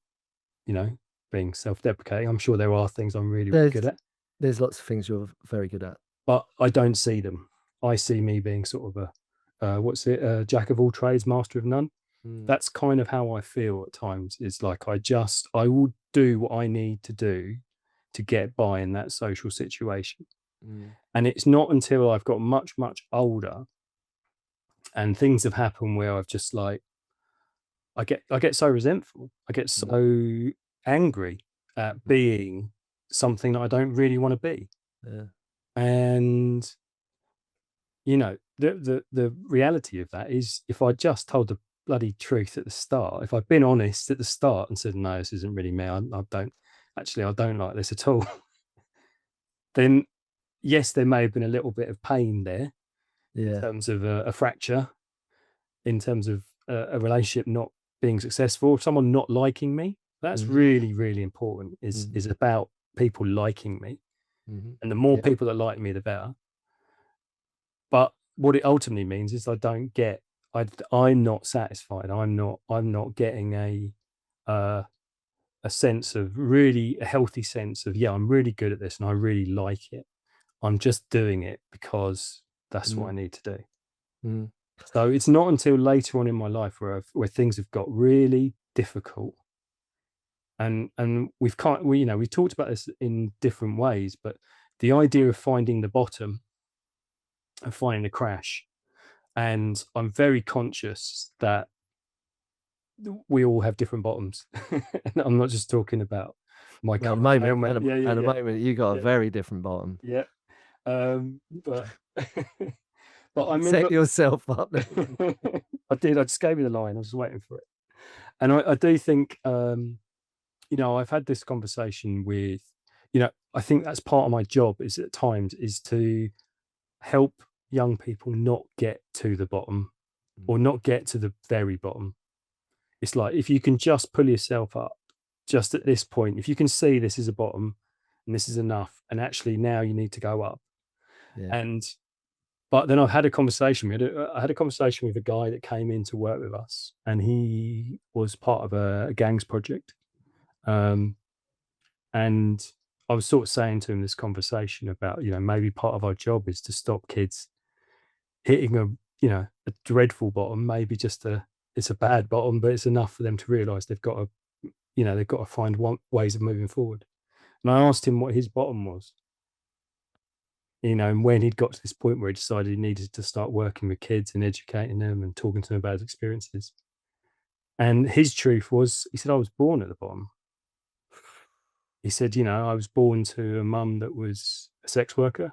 you know, being self-deprecating. I'm sure there are things I'm really, really good There's at, there's lots of things you're very good at. but I don't see them. I see me being sort of what's it, jack of all trades, master of none. Mm, That's kind of how I feel at times. It's like I will do what I need to do to get by in that social situation. mm, And it's not until I've got much, much older and things have happened where I've just like I get so resentful. I get mm, so angry at mhm, being something that I don't really want to be. yeah, And the reality of that is, if I just told the bloody truth at the start, if I'd been honest at the start and said, no, this isn't really me, I don't like this at all, then yes, there may have been a little bit of pain there in yeah, terms of a fracture, in terms of a relationship not being successful, someone not liking me. That's mhm, really, really important. Is mhm, about people liking me, mhm, and the more yeah, people that like me, the better. But what it ultimately means is I'm not satisfied. I'm not getting uh, a sense of really a healthy sense of, yeah, I'm really good at this and I really like it. I'm just doing it because. that's what mm, I need to do. mm. So it's not until later on in my life where things have got really difficult, and we've talked about this in different ways, but the idea of finding the bottom and finding the crash, and I'm very conscious that we all have different bottoms. And I'm not just talking about my Well, current ailment. at Yeah, the yeah, moment, you got a yeah, very different bottom. yeah, yeah. But but I Set remember yourself up there. I did. I just gave you the line. I was waiting for it, and I do think I've had this conversation with I think that's part of my job is at times is to help young people not get to the bottom Mm, or not get to the very bottom. It's like if you can just pull yourself up just at this point, if you can see this is a bottom and this is enough, and actually now you need to go up. yeah. And but then I had a conversation. I had a conversation with a guy that came in to work with us, and he was part of a gangs project. Um, and I was sort of saying to him this conversation about maybe part of our job is to stop kids hitting a dreadful bottom, maybe just a it's a bad bottom, but it's enough for them to realise they've got to find ways of moving forward. And I asked him what his bottom was, and when he'd got to this point where he decided he needed to start working with kids and educating them and talking to them about his experiences. And his truth was, he said, I was born at the bottom. He said, I was born to a mum that was a sex worker.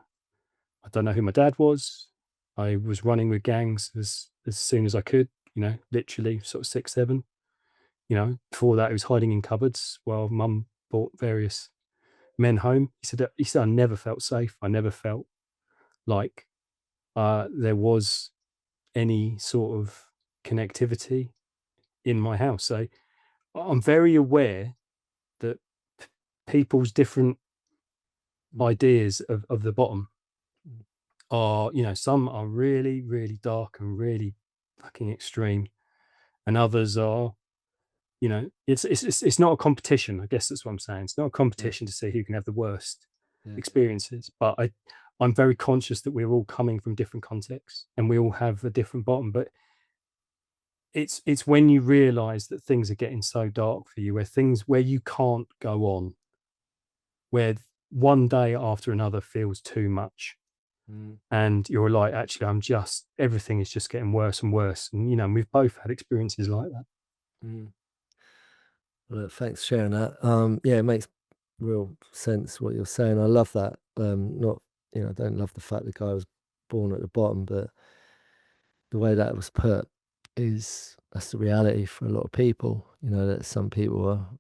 I don't know who my dad was. I was running with gangs as soon as I could, literally sort of 6, 7. Before that, he was hiding in cupboards while mum brought various men home. He said, I never felt safe. I never felt like there was any sort of connectivity in my house. So I'm very aware that people's different Mm, ideas of the bottom mm, are, some are really, really dark and really fucking extreme, and others are, it's not a competition. I guess that's what I'm saying. It's not a yeah, competition to see who can have the worst yeah. experiences, but I'm very conscious that we're all coming from different contexts and we all have a different bottom. But it's when you realize that things are getting so dark for you, where you can't go on, where one day after another feels too much, Mm, and you're like, actually, everything is just getting worse and worse. And we've both had experiences like that. mm. Well, thanks for sharing that. Yeah, it makes real sense what you're saying. I love that. Not, I don't love the fact the guy was born at the bottom, but the way that was put is that's the reality for a lot of people. That some people are,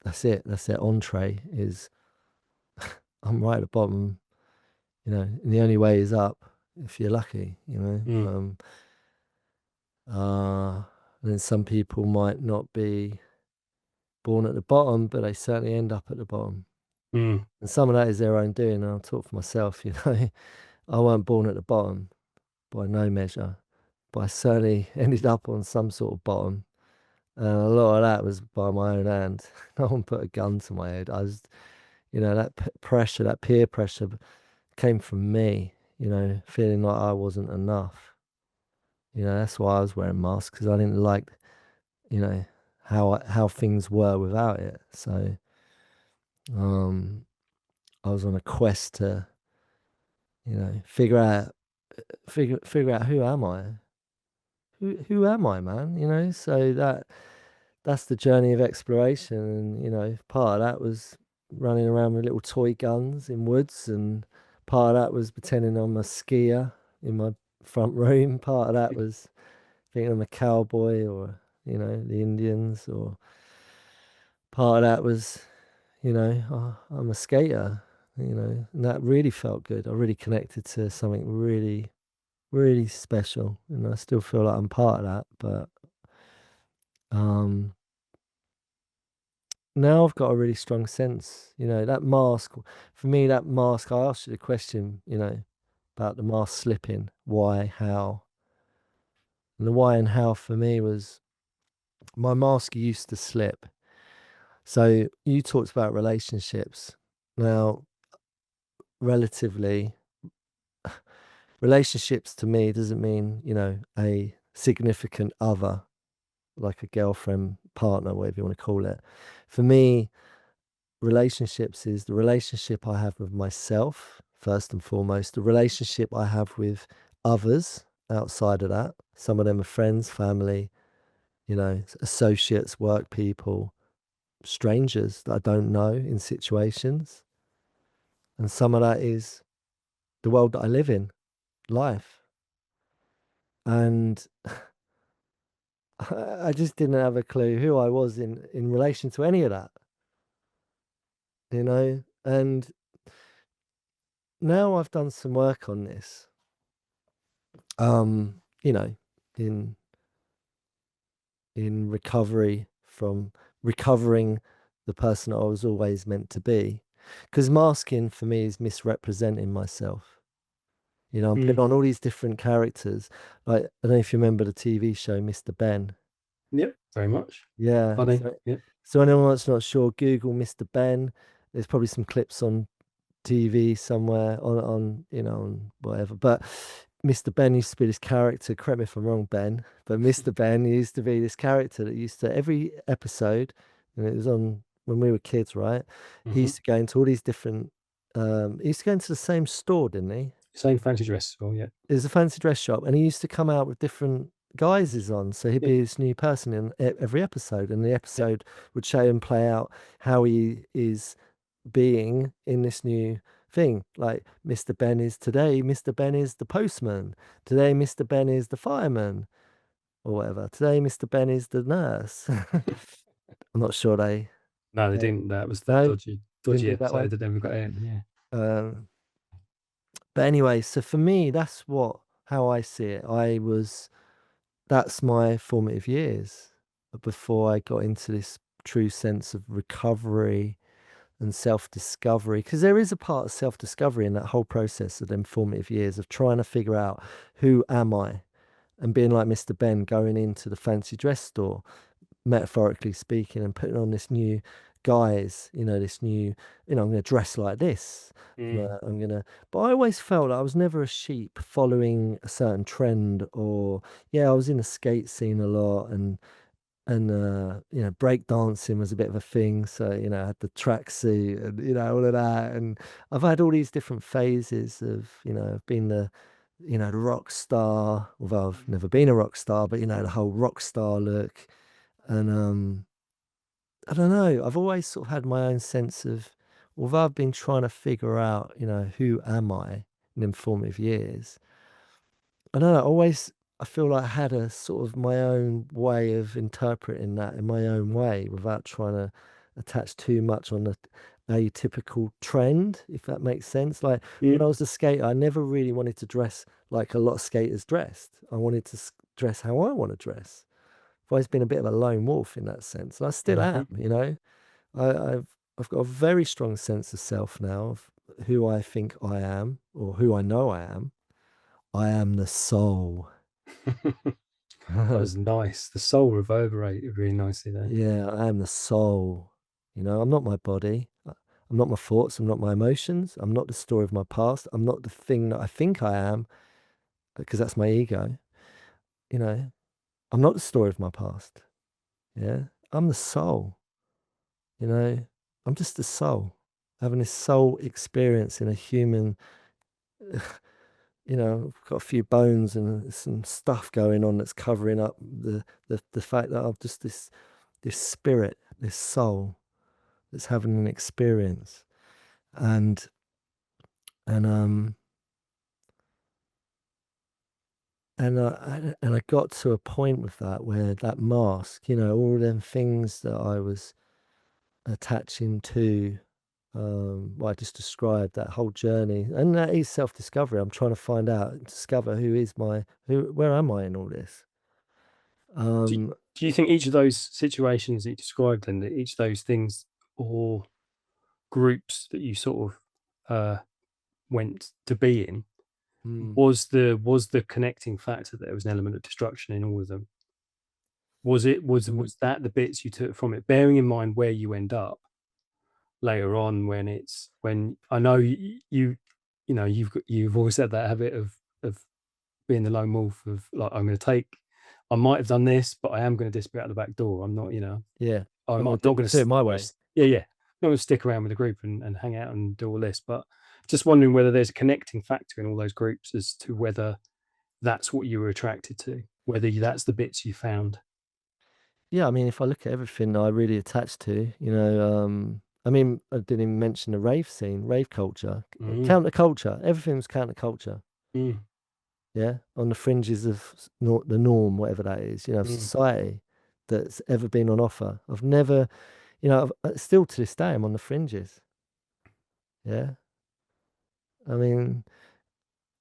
that's it. That's their entree is I'm right at the bottom, and the only way is up if you're lucky. Mm, And then some people might not be born at the bottom, but they certainly end up at the bottom. mm, And some of that is their own doing. And I'll talk for myself, I weren't born at the bottom by no measure, but I certainly ended up on some sort of bottom. And a lot of that was by my own hand. No one put a gun to my head. I was, that pressure, that peer pressure came from me, feeling like I wasn't enough. That's why I was wearing masks because I didn't like, you know, how things were without it. So, um, I was on a quest to, figure out who am I? Who am I, man? So that's the journey of exploration, and part of that was running around with little toy guns in woods, and part of that was pretending I'm a skier in my front room. Part of that was thinking I'm a cowboy or the Indians, or part of that was I'm a skater. And that really felt good. I really connected to something really, really special, and I still feel like I'm part of that. But um, now I've got a really strong sense. That mask for me. That mask. I asked you the question. About the mask slipping. Why? How? And the why and how for me was my mask used to slip. So you talked about relationships. Now, relatively. relationships to me doesn't mean, a significant other, like a girlfriend, partner, whatever you want to call it. For me, relationships is the relationship I have with myself, first and foremost, the relationship I have with others outside of that. Some of them are friends, family, associates, work people, strangers that I don't know in situations. And some of that is the world that I live in, life. And I just didn't have a clue who I was in relation to any of that, you know? And now I've done some work on this, um, you know, in in recovery from recovering the person I was always meant to be. Because masking for me is misrepresenting myself. I'm Mm. putting on all these different characters. Like, I don't know if you remember the TV show Mr. Ben. Yep, very much. Yeah. Funny. So, Yep. so anyone that's not sure, Google Mr. Ben. There's probably some clips on TV somewhere on whatever. But Mr. Ben used to be this character. Correct me if I'm wrong, Ben. But Mr. Ben used to be this character that used to every episode, and it was on when we were kids, right? He Hmm. used to go into all these different. He used to go into the same store, didn't he? Same fancy dress as well. Yeah. There's a fancy dress shop, and he used to come out with different guises on. So he'd Yep. be this new person in every episode, and the Yep. episode would show him play out how he is being in this new thing. Like Mr. Ben is today, Mr. Ben is the postman. Today, Mr. Ben is the fireman, or whatever. Today, Mr. Ben is the nurse. I'm not sure No, they they didn't. That was the no didn't dodgy do it that way. episode that never got aired. Yeah. Um, but anyway, so for me, that's how I see it. That's my formative years before I got into this true sense of recovery and self-discovery, because there is a part of self-discovery in that whole process of them formative years of trying to figure out who am I, and being like Mr. Ben going into the fancy dress store, metaphorically speaking, and putting on this new guise, this new, I'm going to dress like this. Mm. I'm going to, but I always felt I was never a sheep following a certain trend, or, yeah, I was in the skate scene a lot, and breakdancing was a bit of a thing. So, I had the tracksuit and, all of that. And I've had all these different phases of, I've been the rock star, although I've never been a rock star, but, the whole rock star look. And I don't know, I've always sort of had my own sense of, although I've been trying to figure out, who am I in them formative years, I don't know, I feel like I had a sort of my own way of interpreting that in my own way without trying to attach too much on the atypical trend, if that makes sense. Like when Mm. I was a skater, I never really wanted to dress like a lot of skaters dressed. I wanted to dress how I want to dress. I've always been a bit of a lone wolf in that sense, and I still Hmm. am. I've got a very strong sense of self now of who I think I am or who I know I am. I am the soul. That was nice. The soul reverberated really nicely there. Yeah, I am the soul. I'm not my body. I'm not my thoughts. I'm not my emotions. I'm not the story of my past. I'm not the thing that I think I am, because that's my ego. You know, I'm not the story of my past. Yeah, I'm the soul. You know, I'm just the soul having this soul experience in a human. I've got a few bones and some stuff going on that's covering up the fact that I'm just this spirit, this soul that's having an experience. And and um and I got to a point with that where that mask, all them things that I was attaching to, what I just described, that whole journey, and that is self-discovery. I'm trying to find out, discover where am I in all this. Do, Um, do you think each of those situations that you described, then that each of those things or groups that you sort of went to be in mm, was the connecting factor? That there was an element of destruction in all of them. Was it mm, was that the bits you took from it? Bearing in mind where you end up later on, when I know you've always had that habit of of being the lone wolf of like, I might have done this, but I am going to disappear out the back door. I'm not, Yeah. I'm, I'm I'm gonna not going do it to, my way. yeah, yeah, not going to stick around with the group and hang out and do all this. But just wondering whether there's a connecting factor in all those groups as to whether that's what you were attracted to, whether that's the bits you found. Yeah, I mean, if I look at everything I really attached to, I mean, I didn't even mention the rave scene, rave culture, Mm, counterculture. Everything was counterculture. mm, Yeah, on the fringes of the norm, whatever that is, of mm, society that's ever been on offer. I've never, still to this day, I'm on the fringes. Yeah, I mean,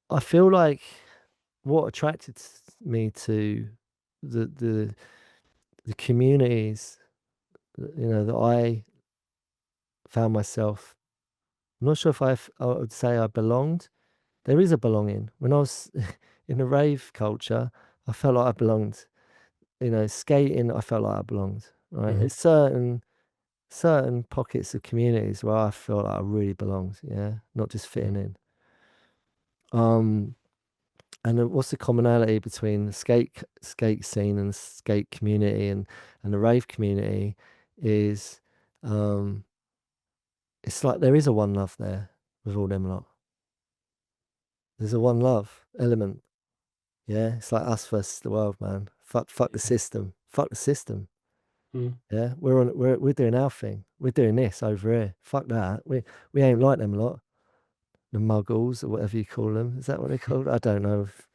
I feel like what attracted me to the the the communities, that I found myself. I'm not sure if I would say I belonged. There is a belonging. When I was in the rave culture, I felt like I belonged. Skating, I felt like I belonged. Right? mhm, It's certain pockets of communities where I felt like I really belonged. Yeah, not just mm, fitting in. Um, and then what's the commonality between the skate scene and the skate community and the rave community is, um, it's like there is a one love there with all them lot. There's a one love element. Yeah, it's like us versus the world, man. Fuck the yeah, system. Fuck the system. mm, Yeah, we're doing our thing. We're doing this over here. Fuck that. We ain't like them lot. The muggles or whatever you call them. Is that what they called? I don't know if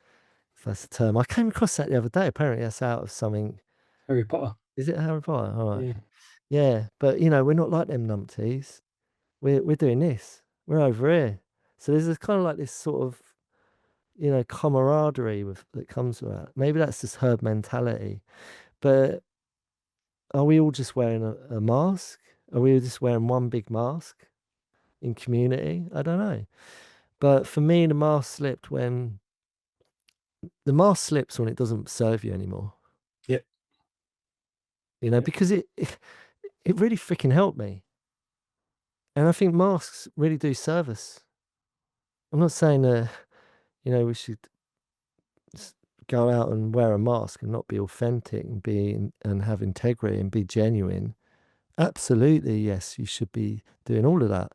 that's the term. I came across that the other day. Apparently that's out of something. Harry Potter. Is it Harry Potter? All right. Yeah. Yeah, but we're not like them numpties. We're doing this. We're over here. So there's this kind of like this sort of camaraderie that comes with that. Maybe that's just herd mentality. But are we all just wearing a mask? Are we just wearing one big mask in community? I don't know. But for me, the mask slips when it doesn't serve you anymore. Yep. Yep. Because it really freaking helped me. And I think masks really do serve us. I'm not saying we should go out and wear a mask and not be authentic and and have integrity and be genuine. Absolutely, yes, you should be doing all of that.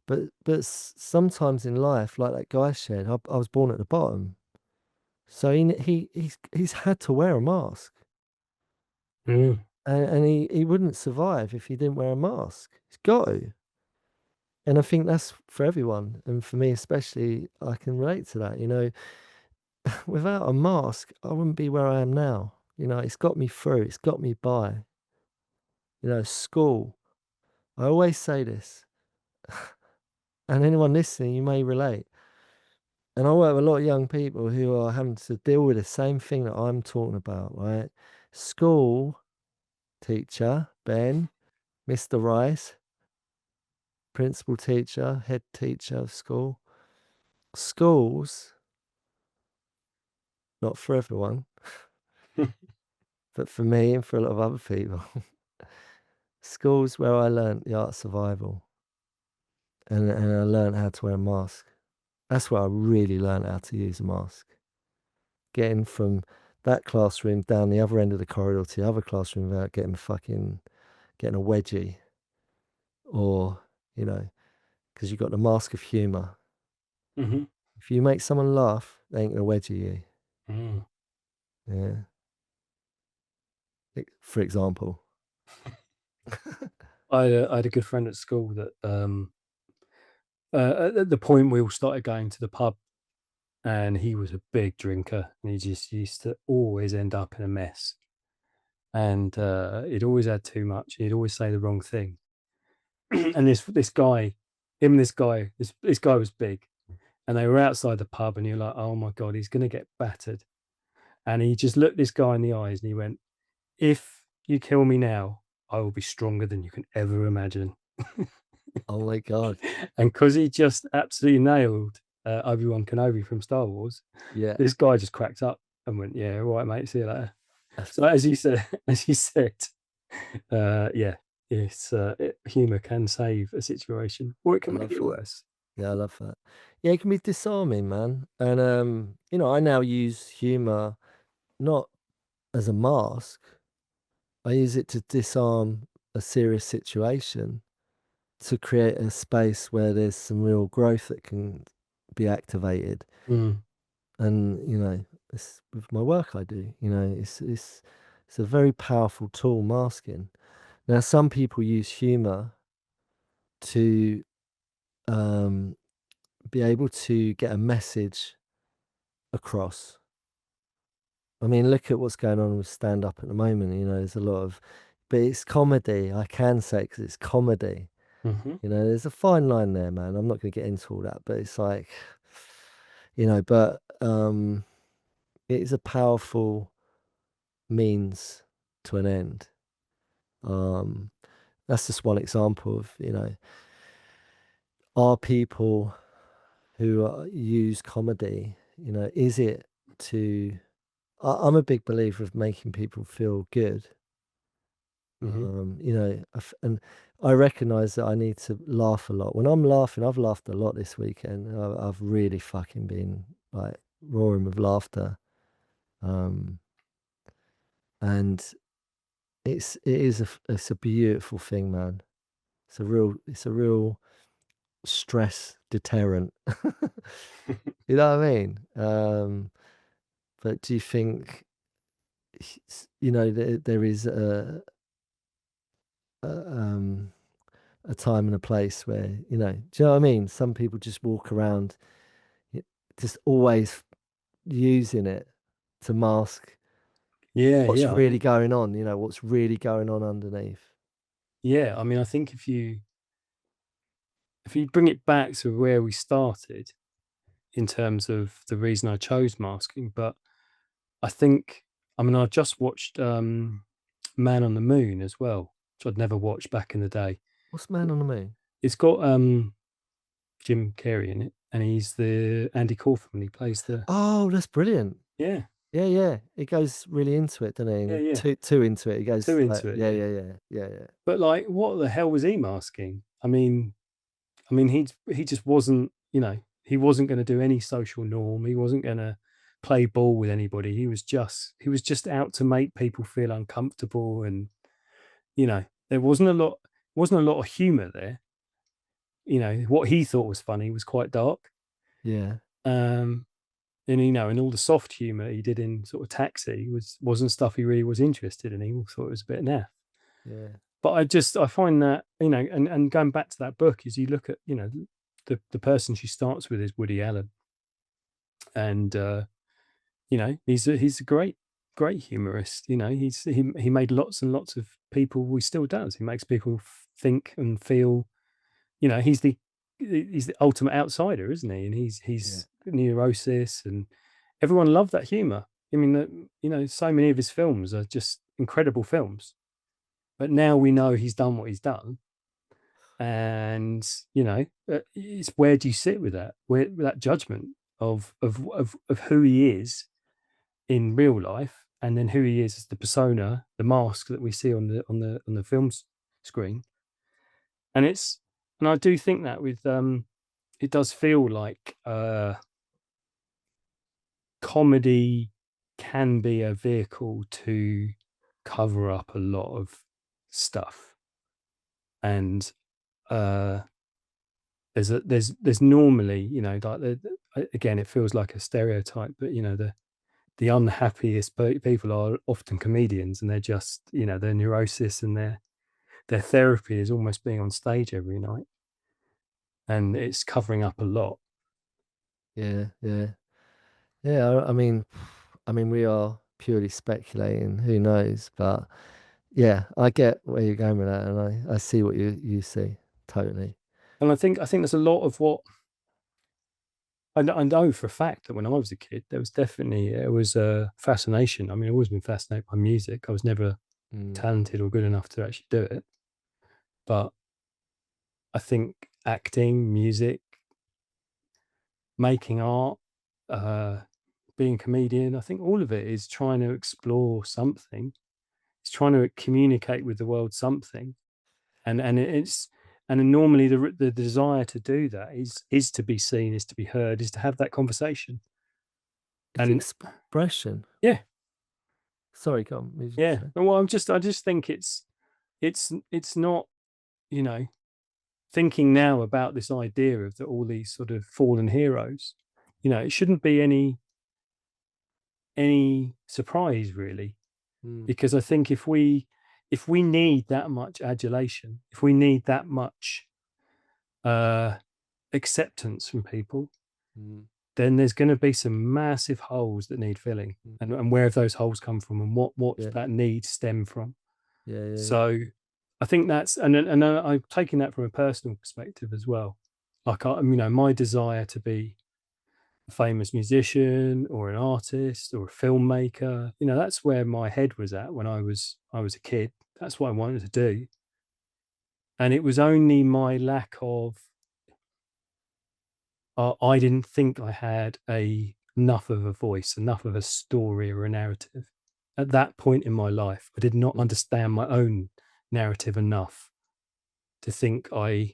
But sometimes in life, like that guy said, I was born at the bottom, so he's had to wear a mask, Mm, and he wouldn't survive if he didn't wear a mask. He's got to, and I think that's for everyone, and for me especially, I can relate to that. Without a mask, I wouldn't be where I am now. It's got me through. It's got me by. School. I always say this, and anyone listening, you may relate. And I work with a lot of young people who are having to deal with the same thing that I'm talking about, right? School teacher, Ben, Mr. Rice, principal teacher, head teacher of school. Schools, not for everyone, but for me and for a lot of other people. Schools where I learnt the art of survival and I learned how to wear a mask. That's where I really learned how to use a mask. Getting from that classroom down the other end of the corridor to the other classroom without getting a wedgie or, you know, because you've got the mask of humor. mhm, If you make someone laugh, they ain't gonna wedgie you. mm. Yeah. For example. I had a good friend at school that at the point we all started going to the pub, and he was a big drinker, and he just used to always end up in a mess. And he'd always had too much. He'd always say the wrong thing. And this guy, him and this guy was big, and they were outside the pub, and you're like, oh my god, he's gonna get battered. And he just looked this guy in the eyes, and he went, "If you kill me now, I will be stronger than you can ever imagine." Oh my god. And because he just absolutely nailed Obi-Wan Kenobi from Star Wars, Yeah. this guy just cracked up and went, "Yeah, all right, mate, see you later." That's So as you said, as you said, yeah, humor can save a situation, or it I can make love it that. worse. Yeah, I love that. Yeah, it can be disarming, man. And you know, I now use humor not as a mask. I use it to disarm a serious situation to create a space where there's some real growth that can be activated. Mm. And you know, it's with my work I do. You know, it's a very powerful tool, masking. Now, some people use humor to um, be able to get a message across. I mean, look at what's going on with stand up at the moment. You know, there's a lot of, but it's comedy. I can say because it's comedy. Hmm. You know, there's a fine line there, man. I'm not going to get into all that, but it's like, you know, but it is a powerful means to an end. Um, that's just one example of, you know, are people who use comedy, you know, is it to, I'm a big believer of making people feel good. Hmm. You know, and I recognize that I need to laugh a lot. When I'm laughing, I've laughed a lot this weekend. I've really fucking been like roaring with laughter. Um, and it's a beautiful thing, man. It's a real stress deterrent. You know what I mean? But do you think, you know, there is a, a time and a place where, you know, do you know what I mean? Some people just walk around y- just always using it to mask Yeah, what's yeah, really going on, you know, what's really going on underneath. yeah. I mean, I think if you bring it back to where we started in terms of the reason I chose masking, but I think, I mean, I just watched Man on the Moon as well, which I'd never watched back in the day. What's Man on the Moon? It's got Jim Carrey in it, and he's the Andy Kaufman. He plays the Oh, that's brilliant. yeah, Yeah, yeah. He goes really into it, doesn't he? yeah, And yeah, too into it. He too goes like, into it, yeah, yeah. yeah, yeah, yeah, yeah, But like, what the hell was he masking? I mean, he just wasn't, you know, he wasn't going to do any social norm. He wasn't going to play ball with anybody. He was just out to make people feel uncomfortable, and you know, there wasn't a lot of humor there. You know, what he thought was funny was quite dark. yeah, Um, and you know, and all the soft humor he did in sort of Taxi wasn't stuff he really was interested in. He thought it was a bit naff. yeah, But I find that, you know, and going back to that book, is you look at, you know, the person she starts with is Woody Allen, and you know, he's a great humorist. You know, he made lots and lots of people. He still does. He makes people think and feel. You know, he's the ultimate outsider, isn't he? And yeah, he's neurosis, and everyone loved that humor. I mean, you know, so many of his films are just incredible films. But now we know he's done what he's done, and you know, it's where do you sit with that? Where with that judgment of who he is in real life, and then who he is as the persona, the mask that we see on the film's screen. And it's and I do think that with it does feel like comedy can be a vehicle to cover up a lot of stuff. And uh there's normally, you know, like again, it feels like a stereotype, but you know, the unhappiest people are often comedians, and they're just, you know, their neurosis and their therapy is almost being on stage every night, and it's covering up a lot. yeah, yeah, yeah. I mean, we are purely speculating. Who knows? But yeah, I get where you're going with that, and I see what you see totally. And I think there's a lot of what I know for a fact that when I was a kid, there was definitely it was a fascination. I mean, I've always been fascinated by music. I was never Mm, talented or good enough to actually do it, but I think acting, music, making art, uh, being a comedian, I think all of it is trying to explore something. It's trying to communicate with the world something, and it's And then normally the desire to do that is to be seen, is to be heard, is to have that conversation. It's And expression. yeah, Sorry, go on. What did you yeah. say? Well, I just think it's not, you know, thinking now about this idea of all these sort of fallen heroes, it shouldn't be any surprise really, Mm, because I think if we need that much adulation, if we need that much uh, acceptance from people, mm, then there's going to be some massive holes that need filling, mm. and where have those holes come from, and what's Yeah, that need stem from? yeah, yeah, yeah. So I think that's, and I'm taking that from a personal perspective as well. Like my desire to be a famous musician or an artist or a filmmaker, that's where my head was at when I was a kid. That's what I wanted to do. And it was only my lack of I didn't think I had enough of a voice, enough of a story or a narrative. At that point in my life, I did not Mm. understand my own narrative enough to think I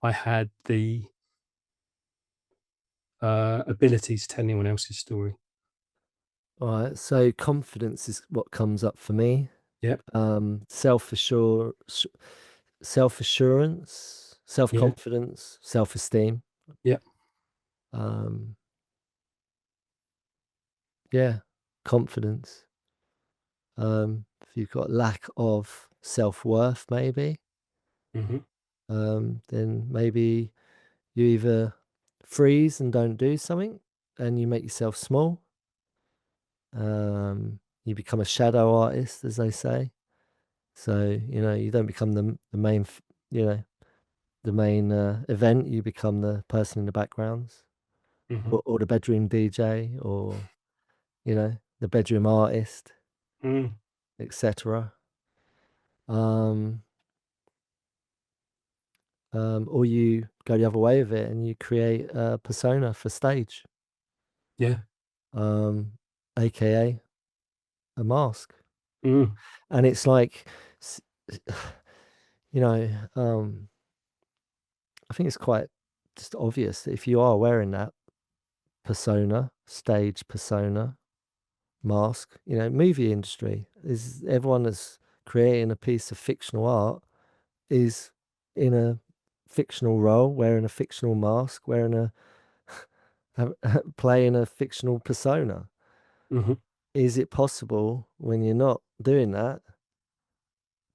had the ability to tell anyone else's story. Alright, so confidence is what comes up for me. Yep. Self-assurance, Yeah. self-confidence, self-esteem. Yep. Um, yeah, confidence. If you've got lack of self-worth, maybe, Hmm. then maybe you either freeze and don't do something and you make yourself small. You become a shadow artist, as they say. So, you don't become the main, the main event, you become the person in the backgrounds, Hmm. or the bedroom DJ, or, the bedroom artist, Mm. etc. Um, or you go the other way of it and you create a persona for stage, Yeah. um, aka a mask. Mm. And it's like, s- you know, um, I think it's quite just obvious that if you are wearing that persona, stage persona, mask, movie industry is everyone that's creating a piece of fictional art is in a fictional role, wearing a fictional mask, wearing playing a fictional persona. Hmm. Is it possible when you're not doing that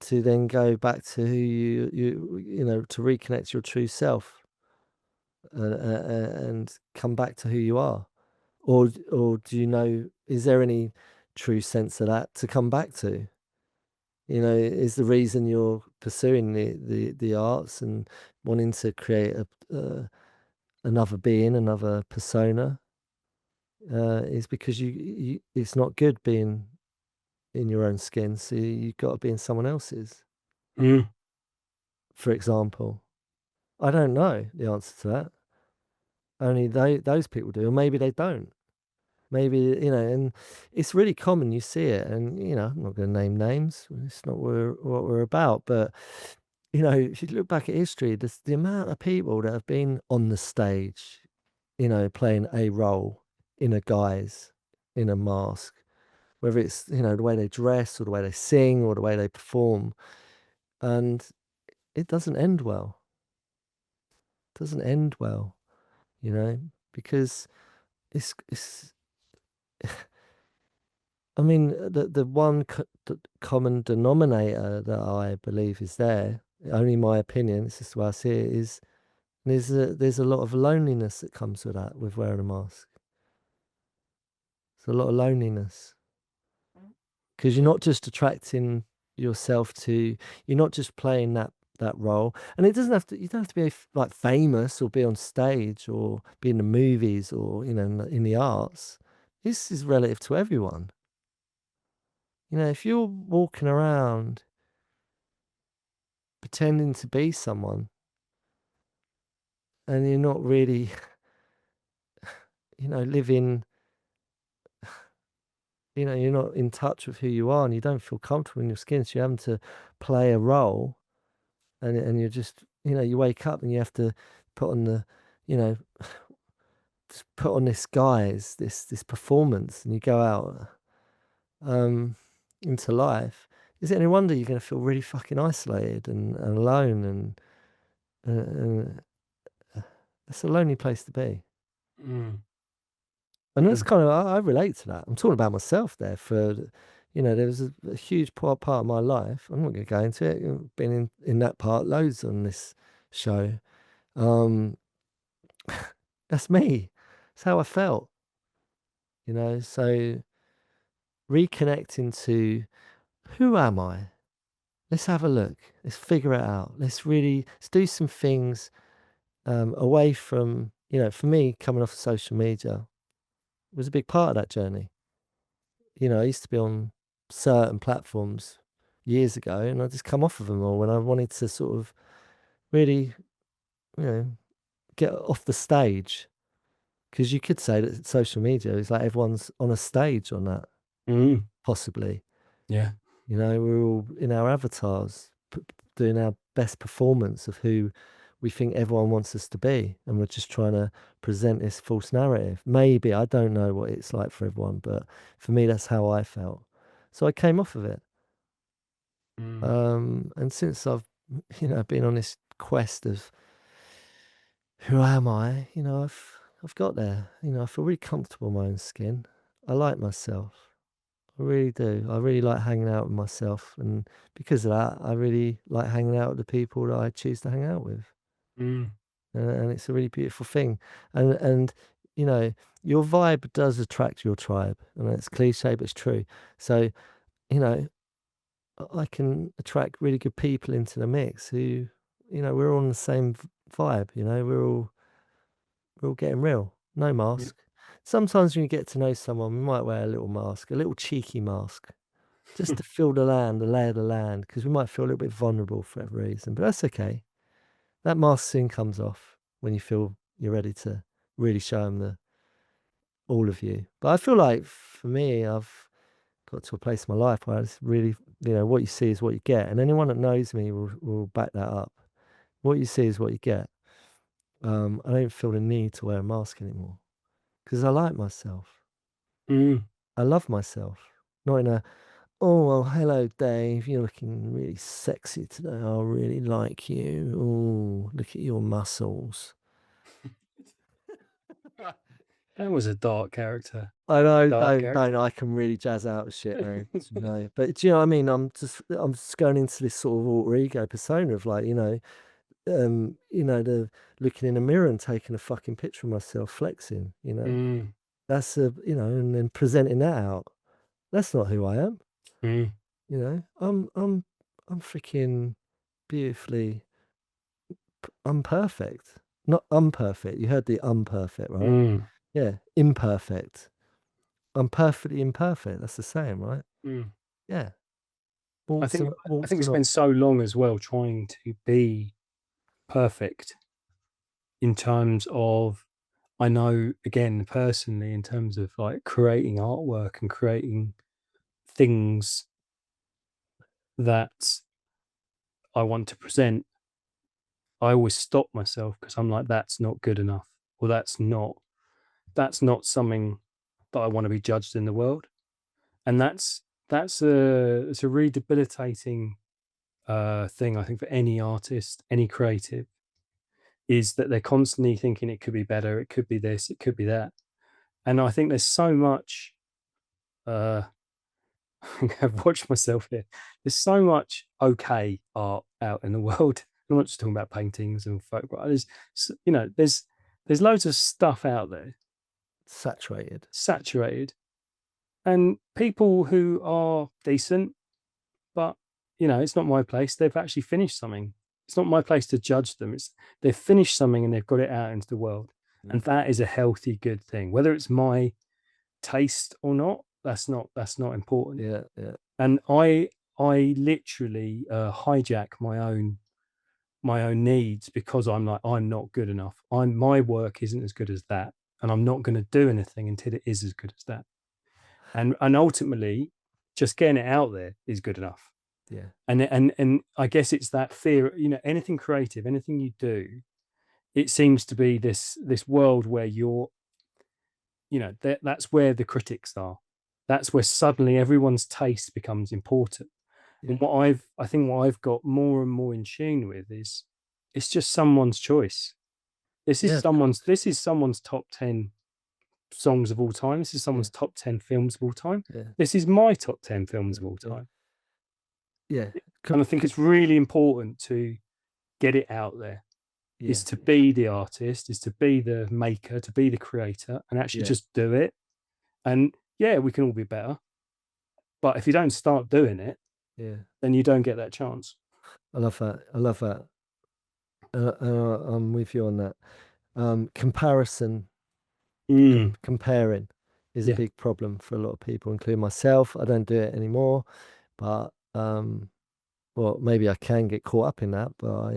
to then go back to who to reconnect your true self, and come back to who you are? Or do you know, is there any true sense of that to come back to? Is the reason you're pursuing the arts and wanting to create another being, another persona, is because it's not good being in your own skin, so you've got to be in someone else's, Mm. for example. I don't know the answer to that. Only those people do, or maybe they don't. Maybe, and it's really common. You see it, and I'm not going to name names. It's not what we're about. But if you look back at history, there's the amount of people that have been on the stage, playing a role in a guise, in a mask, whether it's the way they dress or the way they sing or the way they perform, and it doesn't end well. It doesn't end well, because it's I mean, the one common denominator that I believe is there, only my opinion, this is the way I see it, is there's a lot of loneliness that comes with that, with wearing a mask. There's a lot of loneliness because you're not just attracting yourself to, you're not just playing that role, and it doesn't have to. You don't have to be like famous or be on stage or be in the movies or in the arts. This is relative to everyone. If you're walking around pretending to be someone and you're not really, living, you're not in touch with who you are and you don't feel comfortable in your skin, so you're having to play a role and you're just, you wake up and you have to put on the, you know, just put on this guise, this performance, and you go out um, into life. Is it any wonder you're going to feel really fucking isolated and alone and it's a lonely place to be. Mm. And that's Mm. kind of I relate to that. I'm talking about myself there. There was a huge part of my life. I'm not going to go into it. Been in that part loads on this show. Um, that's me. That's how I felt. So reconnecting to who am I? Let's have a look. Let's figure it out. Let's do some things away from, for me, coming off of social media was a big part of that journey. I used to be on certain platforms years ago, and I just come off of them all when I wanted to sort of really, you know, get off the stage. Because you could say that social media is like everyone's on a stage on that, Mm. possibly. Yeah. We're all in our avatars, doing our best performance of who we think everyone wants us to be. And we're just trying to present this false narrative. Maybe, I don't know what it's like for everyone, but for me, that's how I felt. So I came off of it. Mm. And since I've, been on this quest of who am I, I've got there. I feel really comfortable in my own skin. I like myself. I really do. I really like hanging out with myself, and because of that, I really like hanging out with the people that I choose to hang out with, Mm. and it's a really beautiful thing. And you know, your vibe does attract your tribe, and it's cliche, but it's true. So you know, I can attract really good people into the mix who, we're all on the same vibe. We're all getting real. No Yeah. mask. Sometimes when you get to know someone, we might wear a little mask, a little cheeky mask, just to feel the land, the lay of the land, because we might feel a little bit vulnerable for whatever reason, but that's okay. That mask soon comes off when you feel you're ready to really show them all of you. But I feel like for me, I've got to a place in my life where it's really, what you see is what you get. And anyone that knows me will back that up. What you see is what you get. I don't feel the need to wear a mask anymore because I like myself. Mm. I love myself. Not in a, oh, well, hello, Dave. You're looking really sexy today. I really like you. Oh, look at your muscles. That was a dark character. I know, Dark don't. character. I can really jazz out of shit, man. But do you know what I mean? I'm just going into this sort of alter ego persona of like, the looking in the mirror and taking a fucking picture of myself flexing. Mm. That's and then presenting that out. That's not who I am. Mm. I'm freaking beautifully unperfect. Not unperfect. You heard the unperfect, right? Mm. Yeah, imperfect. I'm perfectly imperfect. That's the same, right? Mm. Yeah. I think I Warts think we do not. spend so long as well trying to be perfect in terms of, I know again personally in terms of like creating artwork and creating things that I want to present, I always stop myself because I'm like, that's not good enough, or that's not something that I want to be judged in the world. And it's a really debilitating thing, I think, for any artist, any creative, is that they're constantly thinking it could be better, it could be this, it could be that. And I think there's so much uh I've watched myself here. There's so much okay art out in the world. I'm not just talking about paintings and photographs. There's loads of stuff out there Saturated. saturated, and people who are decent, but it's not my place. They've actually finished something. It's not my place to judge them. They've finished something and they've got it out into the world, Mm. and that is a healthy, good thing. Whether it's my taste or not, that's not important. Yeah, yeah. And I literally hijack my own needs because I'm like, I'm not good enough. My work isn't as good as that, and I'm not going to do anything until it is as good as that. And ultimately, just getting it out there is good enough. Yeah. And I guess it's that fear, anything creative, anything you do, it seems to be this world where that's where the critics are. That's where suddenly everyone's taste becomes important. Yeah. And I think what I've got more and more in tune with is it's just someone's choice. Yeah, of course. This is someone's top 10 songs of all time. This is Yeah. someone's top 10 films of all time. Yeah. This is my top 10 films Yeah. of all Yeah. time. Yeah. And I think it's really important to get it out there, Yeah. is to be the artist, is to be the maker, to be the creator, and actually Yeah. just do it. And yeah, we can all be better. But if you don't start doing it, Yeah. then you don't get that chance. I love that. I love that. I'm with you on that. Comparison, Mm, comparing is a yeah. big problem for a lot of people, including myself. I don't do it anymore, but well, maybe I can get caught up in that, but I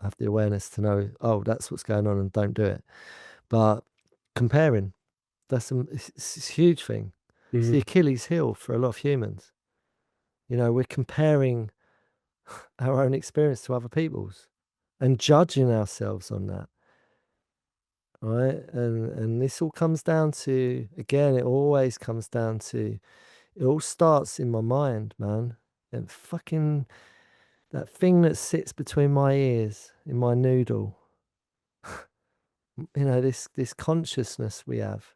have the awareness to know, oh, that's what's going on, and don't do it. But comparing, it's a huge thing. It's the Mm, Achilles heel for a lot of humans. We're comparing our own experience to other people's and judging ourselves on that, right? And this all comes down to, again, it always comes down to, it all starts in my mind, man. And fucking that thing that sits between my ears in my noodle, this consciousness we have.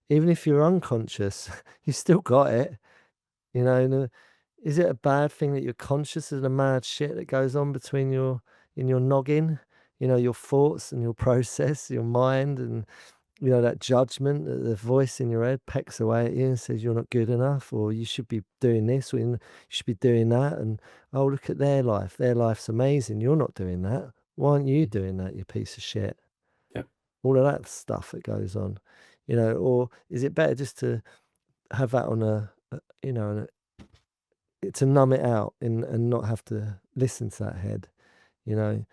Even if you're unconscious, you still got it. And, is it a bad thing that you're conscious of the mad shit that goes on in your noggin? Your thoughts and your process, your mind, and that judgment that the voice in your head pecks away at you and says you're not good enough, or you should be doing this, or you should be doing that. And oh, look at their life. Their life's amazing. You're not doing that. Why aren't you mm, doing that, you piece of shit? yeah. All of that stuff that goes on, or is it better just to have that on to numb it out and not have to listen to that head? You know,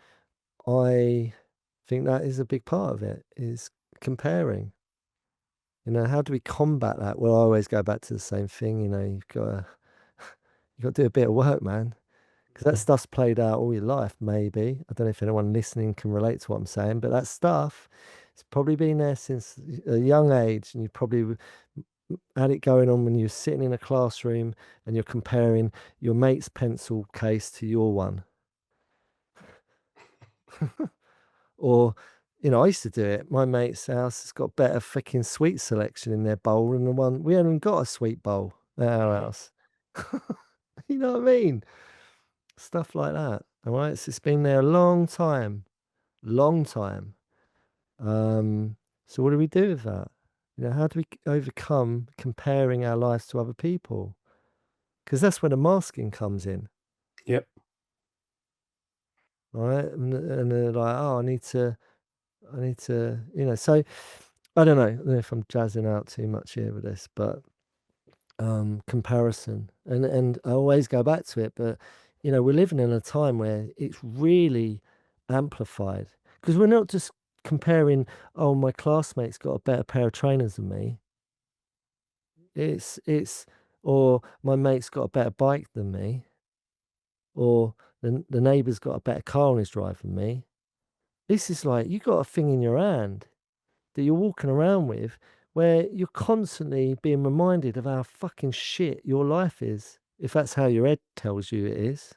I think that is a big part of it, is comparing. How do we combat that? Well, I always go back to the same thing. You've got to do a bit of work, man, because that Mm, stuff's played out all your life. Maybe, I don't know if anyone listening can relate to what I'm saying, but that stuff, it's probably been there since a young age, and you probably had it going on when you're sitting in a classroom and you're comparing your mate's pencil case to your one. Or, I used to do it. My mate's house has got better freaking sweet selection in their bowl than the one we haven't got a sweet bowl at our house. You know what I mean? Stuff like that. All right. So it's been there a long time, long time. Um, so what do we do with that? How do we overcome comparing our lives to other people? Because that's where the masking comes in. yep. All right. And they're like, oh, I need to, so I don't know if I'm jazzing out too much here with this, but comparison, and I always go back to it, but we're living in a time where it's really amplified, because we're not just comparing, oh, my classmate's got a better pair of trainers than me. It's or my mate's got a better bike than me, or the neighbour's got a better car on his drive than me. This is like, you got a thing in your hand that you're walking around with, where you're constantly being reminded of how fucking shit your life is, if that's how your head tells you it is.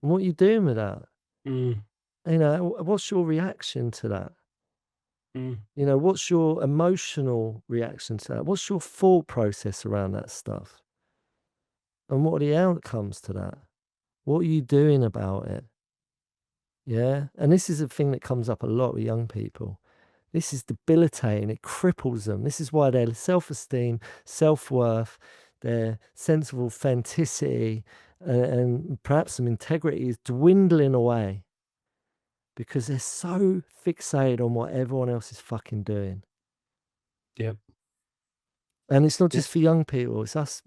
And what are you doing with that? Mm, What's your reaction to that? mm, What's your emotional reaction to that? What's your thought process around that stuff? And what are the outcomes to that? What are you doing about it? Yeah. And this is a thing that comes up a lot with young people. This is debilitating. It cripples them. This is why their self esteem, self worth, their sense of authenticity, and perhaps some integrity is dwindling away, because they're so fixated on what everyone else is fucking doing. yep. And it's not Yeah. just for young people, it's us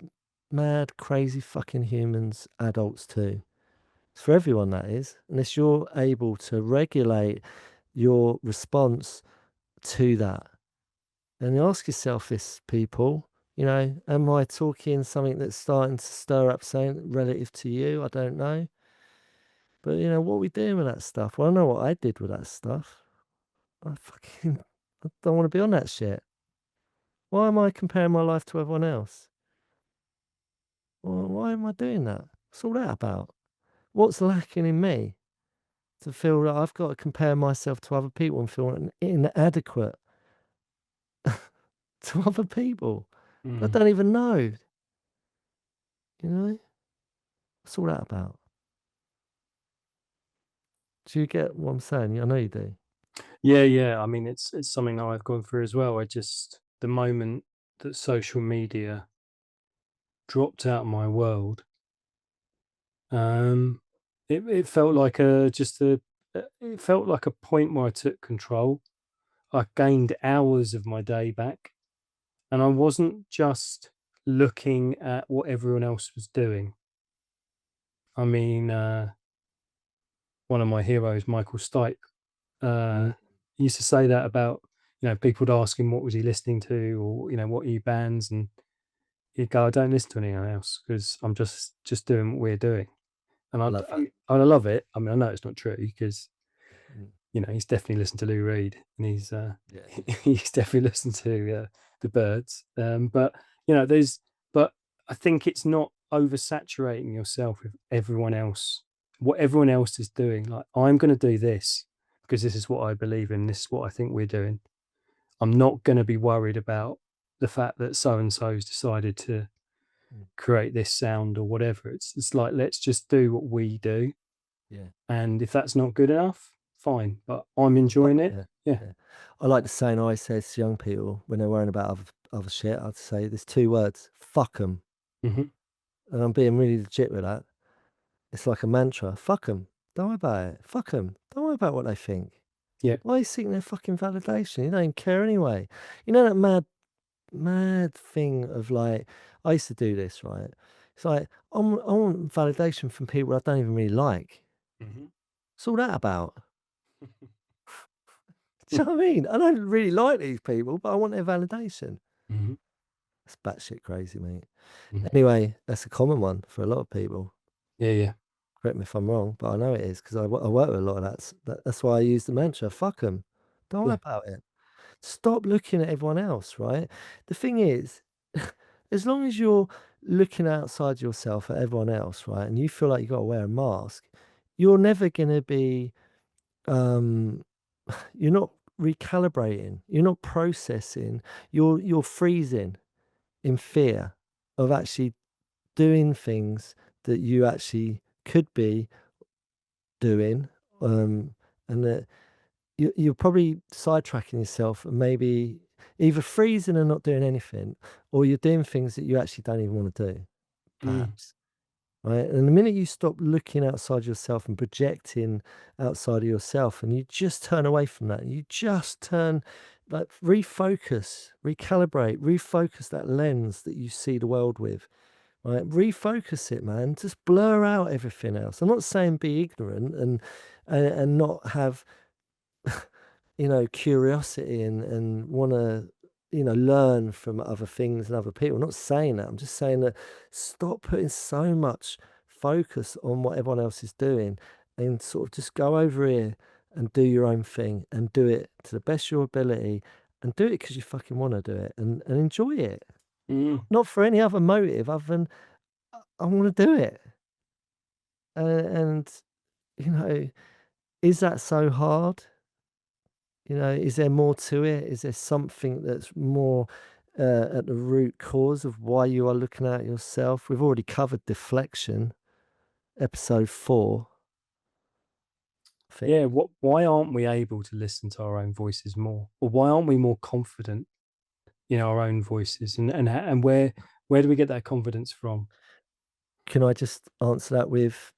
mad, crazy fucking humans, adults too. It's for everyone, that is. Unless you're able to regulate your response to that. And you ask yourself this, people, You know, am I talking something that's starting to stir up something relative to you? I don't know. But, you know, what are we doing with that stuff? Well, I know what I did with that stuff. I fucking I don't want to be on that shit. Why am I comparing my life to everyone else? Well, why am I doing that? What's all that about? What's lacking in me to feel that I've got to compare myself to other people and feel inadequate to other people that I Mm. don't even know? You know? What's all that about? Do you get what I'm saying? I know you do. Yeah, yeah. I mean, it's something that I've gone through as well. I just the moment that social media dropped out of my world, um, it felt like it felt like a point where I took control. I gained hours of my day back, and I wasn't just looking at what everyone else was doing. I mean, one of my heroes, Michael Stipe, Mm. he used to say that about people would ask him what was he listening to, or what e bands, and he'd go, "I don't listen to anyone else because I'm just doing what we're doing," and I love that. I love it. I mean, I know it's not true because Mm. he's definitely listened to Lou Reed, and Yeah. he's definitely listened to the Birds. But there's but I think it's not oversaturating yourself with everyone else, what everyone else is doing. Like, I'm going to do this because this is what I believe in. This is what I think we're doing. I'm not going to be worried about the fact that so and so's decided to Mm. create this sound or whatever. It's like, let's just do what we do, Yeah. and if that's not good enough, fine. But I'm But enjoying it. yeah, Yeah. yeah. I like the saying I always say to young people when they're worrying about other shit, I'd say there's 2 words, "Fuck 'em." Hmm. And I'm being really legit with that. It's like a mantra, "Fuck 'em. Don't worry about it. Fuck 'em. Don't worry about what they think. Yeah. Why are you seeking their fucking validation? You don't even care anyway." You know that mad thing of like I used to do this, right? It's like, I want validation from people I don't even really like. Hmm. What's all that about? Do you know what I mean? I don't really like these people, but I want their validation. Hmm. That's batshit crazy, mate. Hmm. Anyway, that's a common one for a lot of people. Yeah. Yeah. Correct me if I'm wrong, but I know it is because I work with a lot of that's why I use the mantra, "Fuck 'em. Don't worry Yeah. about it." Stop looking at everyone else, right? The thing is, as long as you're looking outside yourself at everyone else, right, and you feel like you gotta wear a mask, you're never gonna be, um you're not recalibrating, you're not processing, you're freezing in fear of actually doing things that you actually could be doing, and that you're probably sidetracking yourself and maybe either freezing and not doing anything, or you're doing things that you actually don't even want to do, Mm. perhaps. Right. And the minute you stop looking outside yourself and projecting outside of yourself, and you just turn away from that, you just turn like refocus, recalibrate, refocus that lens that you see the world with. Right, refocus it, man. Just blur out everything else. I'm not saying be ignorant and not have curiosity and want to, learn from other things and other people. I'm not saying that. I'm just saying that stop putting so much focus on what everyone else is doing and sort of just go over here and do your own thing and do it to the best of your ability and do it because you fucking want to do it and enjoy it. Mm. Not for any other motive other than I want to do it. And, you know, is that so hard? Is there more to it? Is there something that's more at the root cause of why you are looking at yourself? We've already covered deflection, episode 4, I think. Yeah. Why aren't we able to listen to our own voices more, or why aren't we more confident in our own voices? And where do we get that confidence from? Can I just answer that with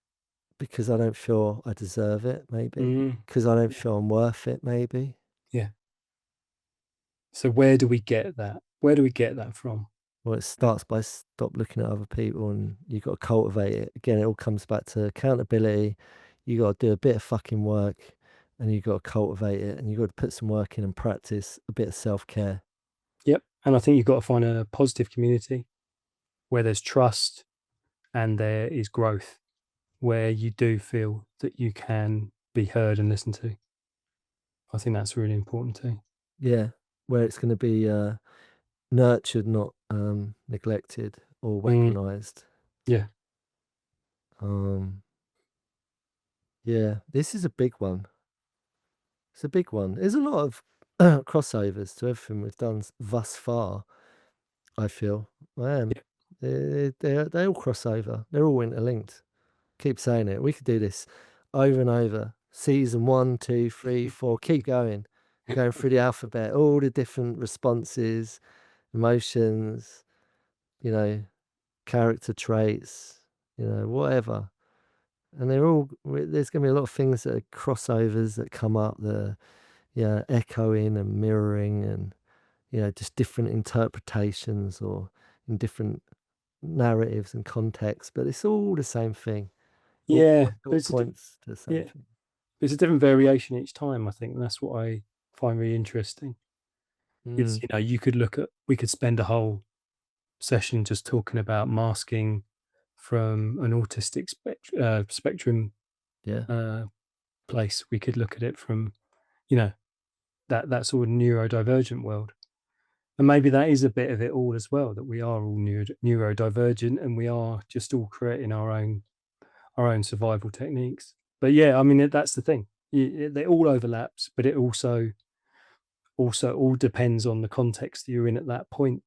because I don't feel I deserve it, maybe? Mm. Because I don't Yeah. feel I'm worth it, maybe? Yeah. So where do we get that? Where do we get that from? Well, it starts by stop looking at other people and you've got to cultivate it. Again, it all comes back to accountability. You got to do a bit of fucking work and you got to cultivate it and you got to put some work in and practice a bit of self care. Yep. And I think you've got to find a positive community where there's trust and there is growth, where you do feel that you can be heard and listened to. I think that's really important too. Yeah, where it's gonna be, nurtured, not, neglected or Mm, weaponized. yeah. Um, yeah, this is a big one. It's a big one. There's a lot of crossovers to everything we've done thus far, I feel. I am. Yeah. They all cross over. They're all interlinked. Keep saying it. We could do this over and over. Season one, two, three, four. Keep going. Going through the alphabet, all the different responses, emotions, you know, character traits, whatever. And there's going to be a lot of things that are crossovers that come up that are, yeah, echoing and mirroring and, just different interpretations or in different narratives and contexts, but it's all the same thing. Yeah. It But all points to the same yeah, thing. it's a different variation each time, I think. And that's what I find really interesting. It's, Mm, you could look at, we could spend a whole session just talking about masking from an autistic spectrum yeah, uh, place. We could look at it from, you know, that sort of neurodivergent world. And maybe that is a bit of it all as well, that we are all neurodivergent and we are just all creating our own survival techniques. But yeah, I mean, that's the thing. They all overlaps, but it also all depends on the context that you're in at that point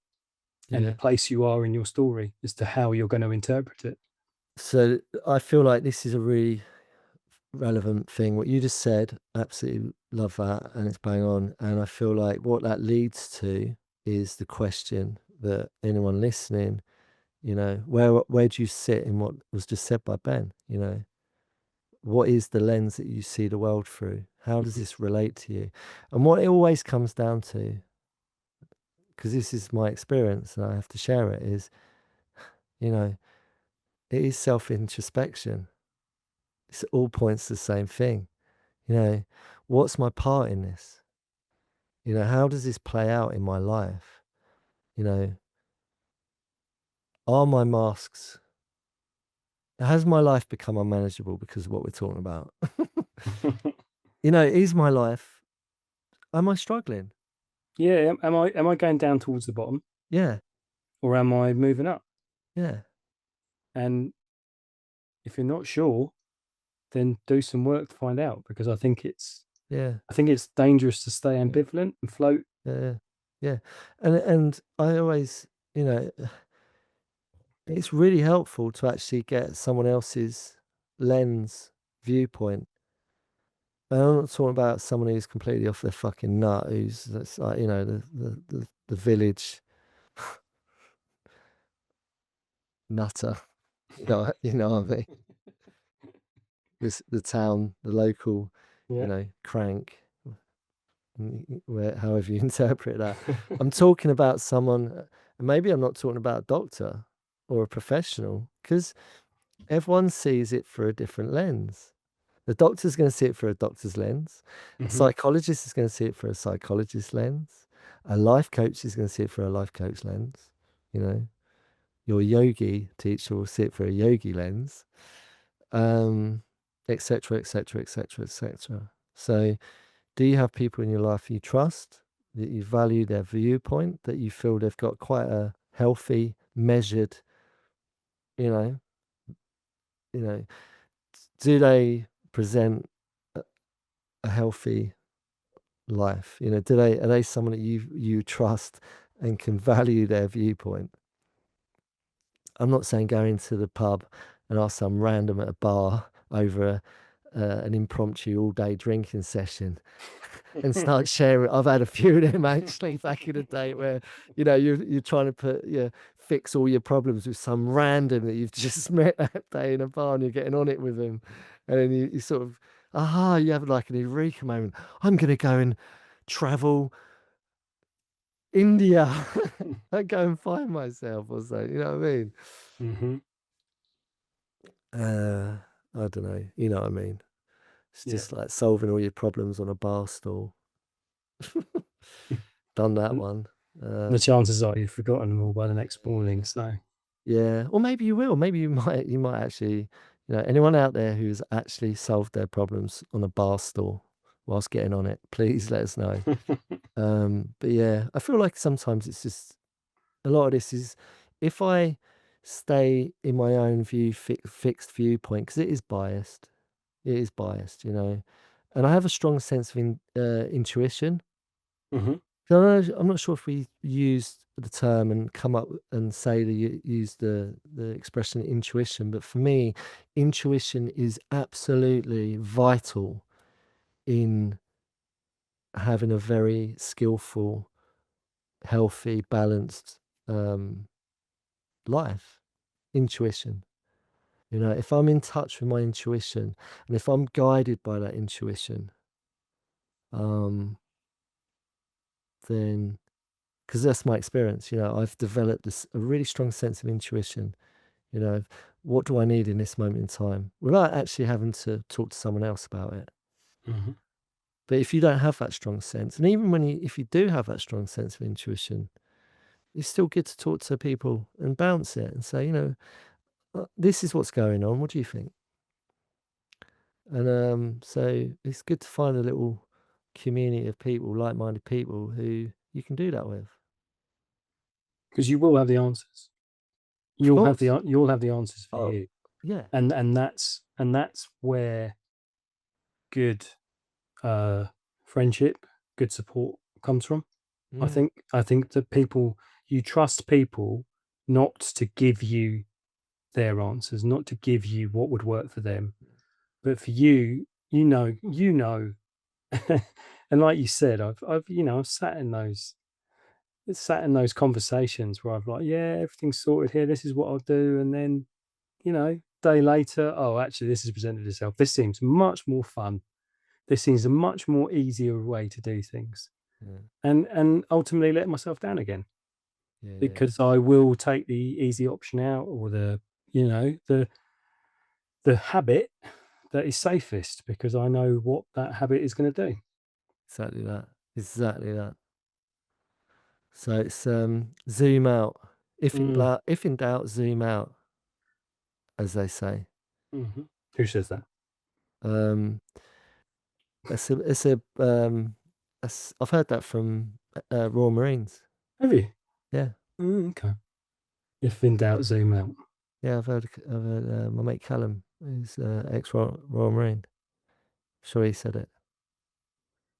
and the yeah. place you are in your story as to how you're going to interpret it. So I feel like this is a really relevant thing. What you just said, absolutely love that, and it's bang on. And I feel like what that leads to is the question that anyone listening, where do you sit in what was just said by Ben? What is the lens that you see the world through? How does Mhm. this relate to you? And what it always comes down to, because this is my experience and I have to share it, is, you know, it is self introspection. It all points to the same thing. You know, what's my part in this? How does this play out in my life? You know, are my masks, has my life become unmanageable because of what we're talking about? Is my life, am I struggling? Yeah, am I going down towards the bottom Yeah, or am I moving up? yeah, And if you're not sure, then do some work to find out because yeah, I think it's dangerous to stay ambivalent and float. yeah, yeah. And I always, you know, it's really helpful to actually get someone else's lens, viewpoint. And I'm not talking about someone who's completely off their fucking nut, who's that's like, the village nutter. What I mean? The town, the local, Yeah. crank, where however you interpret that. I'm talking about someone, and maybe I'm not talking about a doctor or a professional, because everyone sees it through a different lens. The doctor's going to see it through a doctor's lens. A Hmm. psychologist is going to see it through a psychologist's lens. A life coach is going to see it through a life coach lens. You know, your yogi teacher will see it through a yogi lens, etc., etc., etc., etc. So, do you have people in your life you trust, that you value their viewpoint, that you feel they've got quite a healthy, measured, you know, you know, do they present a healthy life? Are they someone that you trust and can value their viewpoint? I'm not saying go into the pub and ask some random at a bar over an impromptu all day drinking session and start sharing. I've had a few of them actually back in the day where you're trying to fix all your problems with some random that you've just met that day in a bar and you're getting on it with them, and then you sort of you have like an eureka moment. I'm gonna go and travel India. I go and find myself or so. You know what I mean? Hmm. Uh, I don't know. You know what I mean? It's Yeah. just like solving all your problems on a bar stool. Done that And one. Uh, The chances are you've forgotten them all by the next morning. So, yeah, or maybe you will. Maybe you might actually, anyone out there who's actually solved their problems on a bar stool whilst getting on it, please let us know. But yeah, I feel like sometimes it's just a lot of this is if I stay in my own fixed viewpoint, because it is biased. It is biased, and I have a strong sense of intuition. hmm So I'm not sure if we used the term and come up and say use the expression intuition, but for me, intuition is absolutely vital in having a very skillful, healthy, balanced um, life. Intuition. If I'm in touch with my intuition and if I'm guided by that intuition, um, then because that's my experience, I've developed a really strong sense of intuition. You know, what do I need in this moment in time without actually having to talk to someone else about it. hmm But if you don't have that strong sense, and even if you do have that strong sense of intuition, it's still good to talk to people and bounce it and say, this is what's going on. What do you think? And so it's good to find a little community of people, like-minded people who you can do that with. because you will have the answers. Of course. You'll have the answers for Oh, you, yeah. and that's where good uh, friendship, good support comes from. Mm, I think that people you trust people not to give you their answers, not to give you what would work for them, but for you, and like you said, I've sat in those conversations where I've like, yeah, everything's sorted here. This is what I'll do, and then day later, oh, actually, this has presented itself. This seems much more fun. This seems a much more easier way to do things, yeah, and ultimately let myself down again yeah, yeah. because I will take the easy option out or you know the habit that is safest because I know what that habit is going to do. Exactly that. Exactly that. So it's zoom out. Mm, If in doubt, zoom out, as they say. mhm. Who says that? Um, I've heard that from Royal Marines. Have you? Yeah, Okay. If in doubt, zoom out. yeah, I've heard my mate Callum, who's ex Royal Marine. Sure, he said it.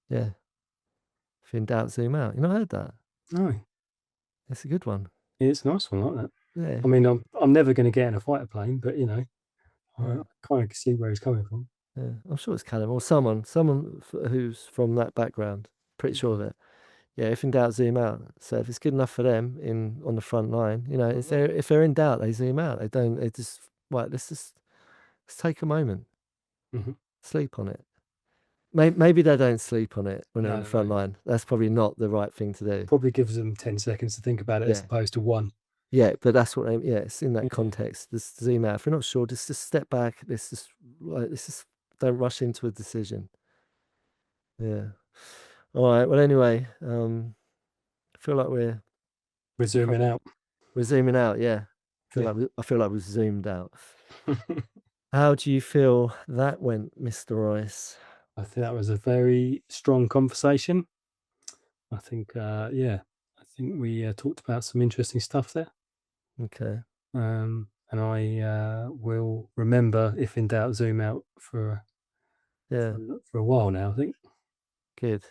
Yeah, if in doubt, zoom out. I heard that. No, It's a good one. it's a nice one like that. Yeah, I mean, I'm never going to get in a fighter plane, but I yeah, kind of see where he's coming from. yeah. I'm sure it's Callum or someone who's from that background. Pretty sure of it. Yeah, if in doubt, zoom out. So if it's good enough for them in on the front line, Mhm, if they're in doubt, they zoom out. They don't. They just right. Let's take a moment, mhm. sleep on it. Maybe they don't sleep on it when they're on No, the no, front no. line. That's probably not the right thing to do. Probably gives them 10 seconds to think about it as Yeah, opposed to one. yeah, but that's what. Yeah, it's in that Yeah. context. Just zoom out. If you're not sure, just step back. Let's just don't rush into a decision. Yeah. All right. Well, anyway, I feel like We're we're zooming out. zooming out. Yeah. Yeah. I feel like we've zoomed out. How do you feel that went, Mr. Royce? I think that was a very strong conversation. I think, yeah, I think we talked about some interesting stuff there. Okay. And I will remember, if in doubt, zoom out Yeah, for a while now, I think. good.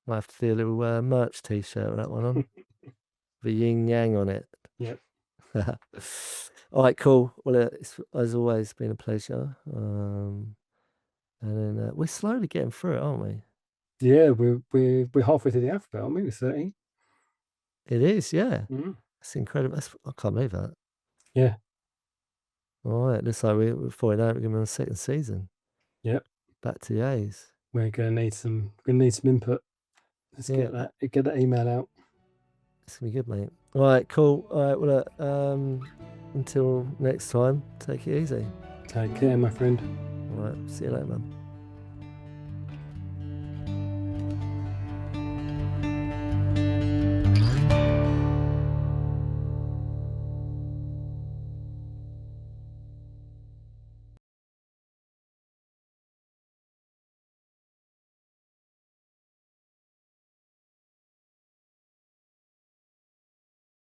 Might have to do a little merch t-shirt with that one on. The yin yang on it. Yeah. All right, cool. Well, it's as always been a pleasure. And then we're slowly getting through it, aren't we? Yeah, we're halfway through the alphabet, aren't we? We're 13. It is, yeah. Mm. It's incredible. I can't believe that. Yeah. All right, looks like we're falling out. We're going to be on the second season. Yeah. Back to the A's. We're gonna need some input. Let's Yeah, get that email out. it's going to be good, mate. All right, cool. All right, well, until next time, take it easy. Take care, my friend. All right, see you later, man.